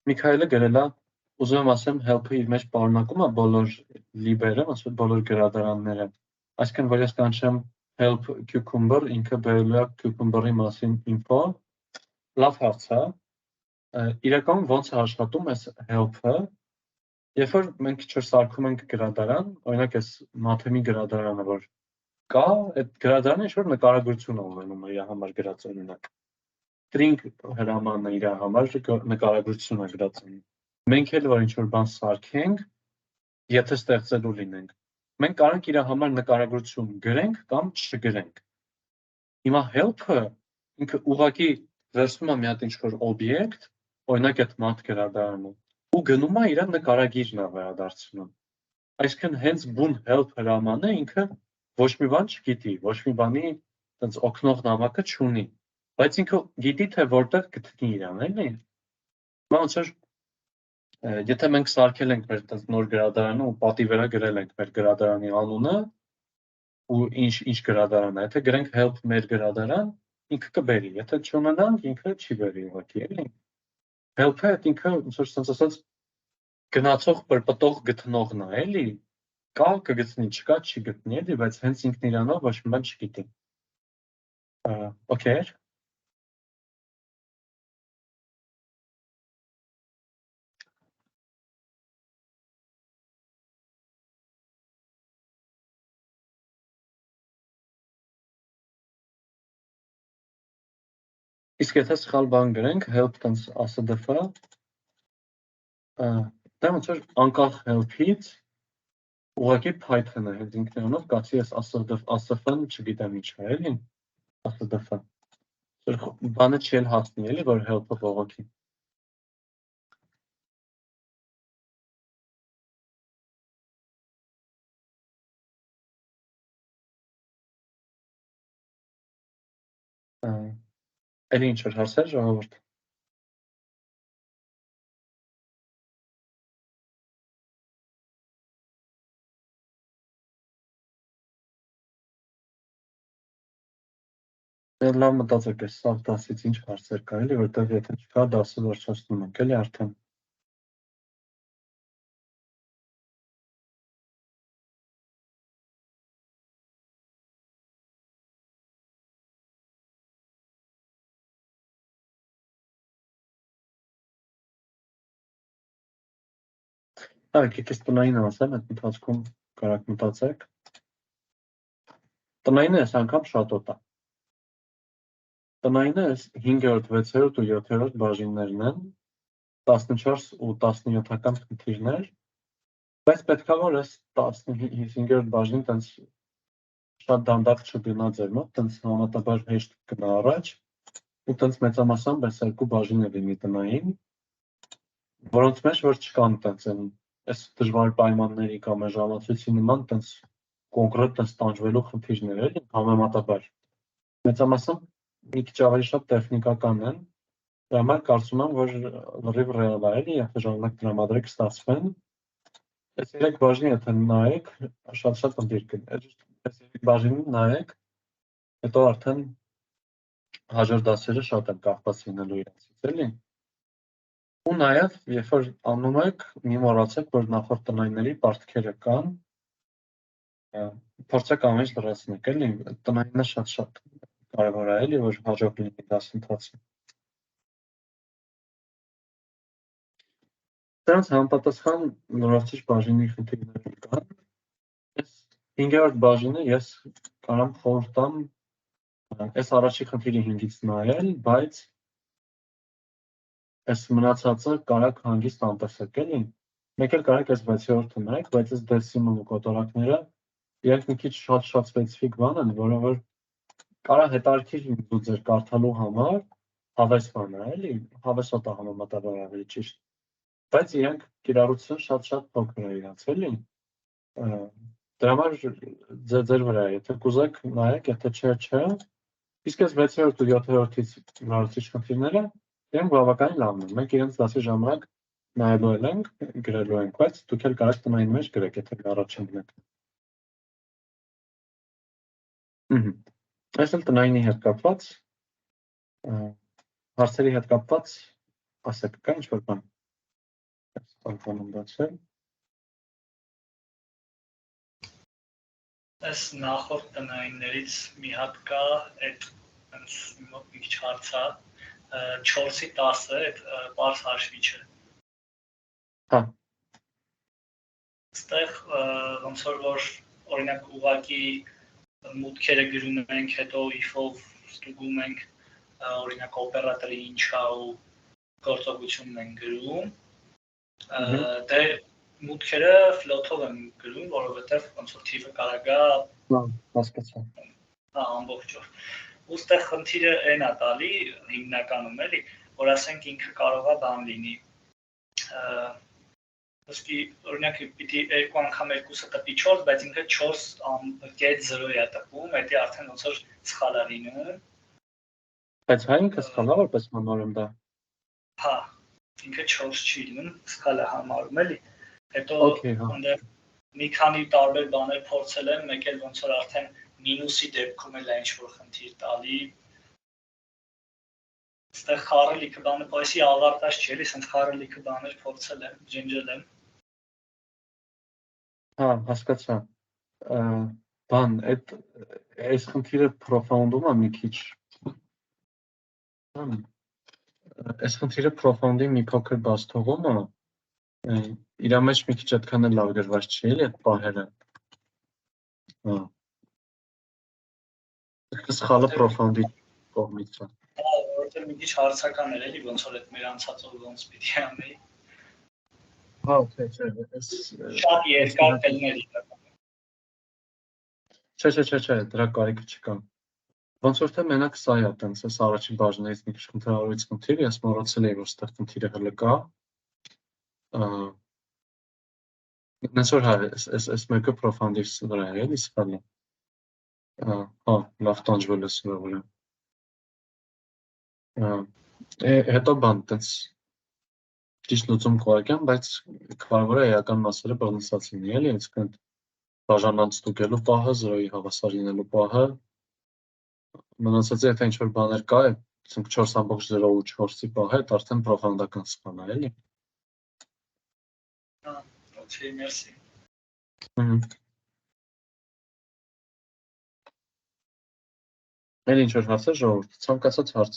Միքայելը գրել է, ուզում եմ ասեմ, help-ը իր մեջ պարունակում է բոլոր lib-երը, ասում բոլոր գրադարանները։ Այսինքն, որ ես կանչեմ help cucumber, ինքը բերելու է cucumber-ի մասին info։ Լավ հարց է։ Իրականում ոնց է աշխատում այս help-ը, Երբ որ մենք ինչ-որ սարքում ենք գրադարան, օրինակ այս մաթեմի գրադարանը, որ կա, այդ գրադարանը ինչ-որ նկարագրություն ունենում է իր համար գրած օրինակ։ String հրամանը իր համար նկարագրություն է գրած։ Մենք էլ որ ինչ-որ բան սարքենք, եթե ստեղծելու լինենք, մենք կարող ենք իր համար նկարագրություն գրենք կամ չգրենք։ Հիմա help-ը ինքը ուղղակի վերցնում է մի հատ ինչ-որ օբյեկտ, օրինակ այդ math գրադարանը, ու գնում է իր նկարագիրն է վերադարձնում։ Այսինքն հենց բուն help հրամանը ինքը ոչ մի բան չգիտի, ոչ մի բանի այդպես օգնող նամակը չունի, բայց ինքը գիտի թե որտեղ գտնի իրան, էլի։ Ոնց որ եթե մենք սարքել ենք մեր այդպես նոր գրադարանը ու պատի վրա գրել ենք մեր գրադարանի անունը ու ինչ գրադարան է, եթե գրենք help մեր գրադարան, ինքը կբերի, եթե չունենանք, ինքը չի բերի ուղղակի, էլի։ Help-ը ինքը ոնց որ sense ասած գնացող պրպտող գտնողն է, էլի։ Կա կգտնի, չկա չի գտնի, էլի, բայց հենց ինքն իրանով ոչ մի բան չգիտի։ Okay։ Իսկ եթե սխալ բան գրենք, help տենց ASDF-ը, դա ոնց որ անկախ help-ից ուղղակի Python-ը հենց ինքն իրանով կացի այս ASDF-ն չգիտեմ ինչ է, էլի, ASDF-ը։ Բանը չի էլ հասնի, էլի, որ help-ը բողոքի։ Էլի ինչ որ հարցեր ժողովուրդ։ Լավ մտածեք այս սաղ դասից ինչ հարցեր կա, էլի, որտեղ եթե չկա դասը վերջացնում ենք, էլի արդեն։ Եկեք տնային ասեմ, այդ ընթացքում կարաք մտածեք։ Տնայինը այս անգամ շատ օտ է։ Տնայինը այս 5-րդ, 6-րդ ու 7-րդ բաժիններն են, 14 ու 17-ական խնդիրներ, բայց պետքա որ այս 15-րդ բաժին տենց շատ դանդաղ չգնա ձեր մոտ, տենց համատաբար հեշտ գնա առաջ, ու տենց մեծամասամբ այս երկու բաժինը լինի տնային, որոնց մեջ որ չկան տենց այս դժվար պայմանների կամ ժամացույցի նման տենց կոնկրետ տենց տանջվելու խնդիրներ էլի համեմատաբար։ Մեծամասամբ մի քիչ ավելի շատ տեխնիկական են, դրա համար կարծում եմ, որ լրիվ ռեալ է էլի, եթե ժամանակ տրամադրեք ստացվեն։ Այս 3 բաժինը եթե նայեք, շատ խնդիր կլինի։ Այս 3 բաժինը նայեք, հետո արդեն հաջորդ դասերը շատ են կախված լինելու իրենցից էլի։ Ու նաև, երբ որ անում եք, մի մոռացեք, որ նախորդ տնայինների պարտքերը կան, փորձեք ամեն ինչ լրացնեք, էլի, տնայինը շատ կարևոր է, էլի, որ հաջող լինի դասընթացը։ Դրանց համապատասխան լրացիչ բաժինի խնդիրներ կան։ Այս 5-րդ բաժինը ես կարամ խորհուրդ տամ այս առաջի խնդիրի 5-ից նայել, բայց այս մնացածը կարաք հանգիստ անտեսեք, էլի։ Մեկ էլ կարաք այս 6-րդը նայեք, բայց այս դեսիմալ ու կոտորակները իրենք մի քիչ շատ սպეციფიկ բան են, որը որ կարա հետաքրքիր լինի ձեր կարդալու համար, հավես բան է, էլի, հավեսոտ է համեմատաբար ավելի ճիշտ։ Բայց իրենք կիրառություն շատ փոքր է իրանց, էլի։ Դրա համար ձեր վրա է, եթե կուզեք նայեք, եթե չէ։ Իսկ այս 6-րդ ու 7-րդից լրացիչ խնդիրները իրենք բավականին լավն են։ Մենք իրենց դասի ժամանակ նայելու ենք, գրելու ենք, բայց դուք էլ կարաք տնային մեջ գրեք, եթե առաջ ընկնեք։ Այս էլ տնայինի հետ կապված, հարցերի հետ կապված, ասեք, կա ինչ-որ բան։ Բանանում բացել։ Այս նախորդ տնայիններից մի հատ կա, այդ մի քիչ հարցա, 4-ի 10-ը, այդ պարզ հաշվիչը։ Հա։ Այստեղ ոնց որ օրինակ ուղղակի մուտքերը գրում ենք, հետո if-ով ստուգում ենք օրինակ օպերատորի ինչա ու գործողությունն են գրում, դե մուտքերը float-ով են գրում, որովհետև ոնց որ թիվը կարող է հասկացա։ Ամբողջով։ Ուստեղ խնդիրը այն է տալի հիմնականում էլի, որ ասենք ինքը կարող է բան լինի։ Ոսկի օրինակ պիտի երկու անգամ երկուսը տպի 4, բայց ինքը 4.0 է տպում, դա արդեն ոնց որ սխալ է լինում։ Բայց հա ինքը սխալ է որպես համարում դա։ Հա, ինքը 4 չի լինում, սխալ է համարում էլի։ Հետո այնտեղ մի քանի տարբեր բաներ փորձել եմ, մեկ էլ ոնց որ արդեն մինուսի դեպքում էլ ինչ որ խնդիր տալի։ Այստեղ խառելիքը բանը պայսի ավարտած չի, էլի, ասենց խառելիքը բաներ փորձել եմ, ջնջել եմ։ Հա, հասկացա։ Բան, այս խնդիրը profound-ում է մի քիչ։ Այս խնդիրը profound-ի մի փոքր բաց թողում է։ Իր մեջ մի քիչ այդքան էլ լավ գրված չի, էլի այդ պահերը։ Հա։ Սխալը profound-ի կողմից է։ Հա, որովհետև մի քիչ հարցական էր, էլի, ոնց որ այդ մեր անցածով ոնց պիտի անեի։ Հա, չէ, Շատ երկար կլներ իրականում։ Չէ, դրա կարիքը չկա։ Ոնց որ թե մենակ սա է այտենց, այս առաջին բաժնից մի քիչ խնդրալից խնդիր, ես մոռացել էի, որ այստեղ խնդիրը հələ կա։ Նենց որ հա, այս մեկը profound-ի վրա է, էլի սխալը։ Հա, լավ տանջվել է սովորել։ Հետո բան, այտենց ճիշտ լուծում կողարկեմ, բայց կարևոր է էական մասերը բռնցած լինի, էլի, այսինքն բաժանած ստուգելու պահը, 0-ի հավասար լինելու պահը, մնացածը եթե ինչ-որ բաներ կա, ասենք 4.0.4-ի պահը, այդ արդեն profound-ական սխալ է, էլի։ Okay, merci։ Էլ ինչ-որ հարցեր ժողովուրդ, ցանկացած հարց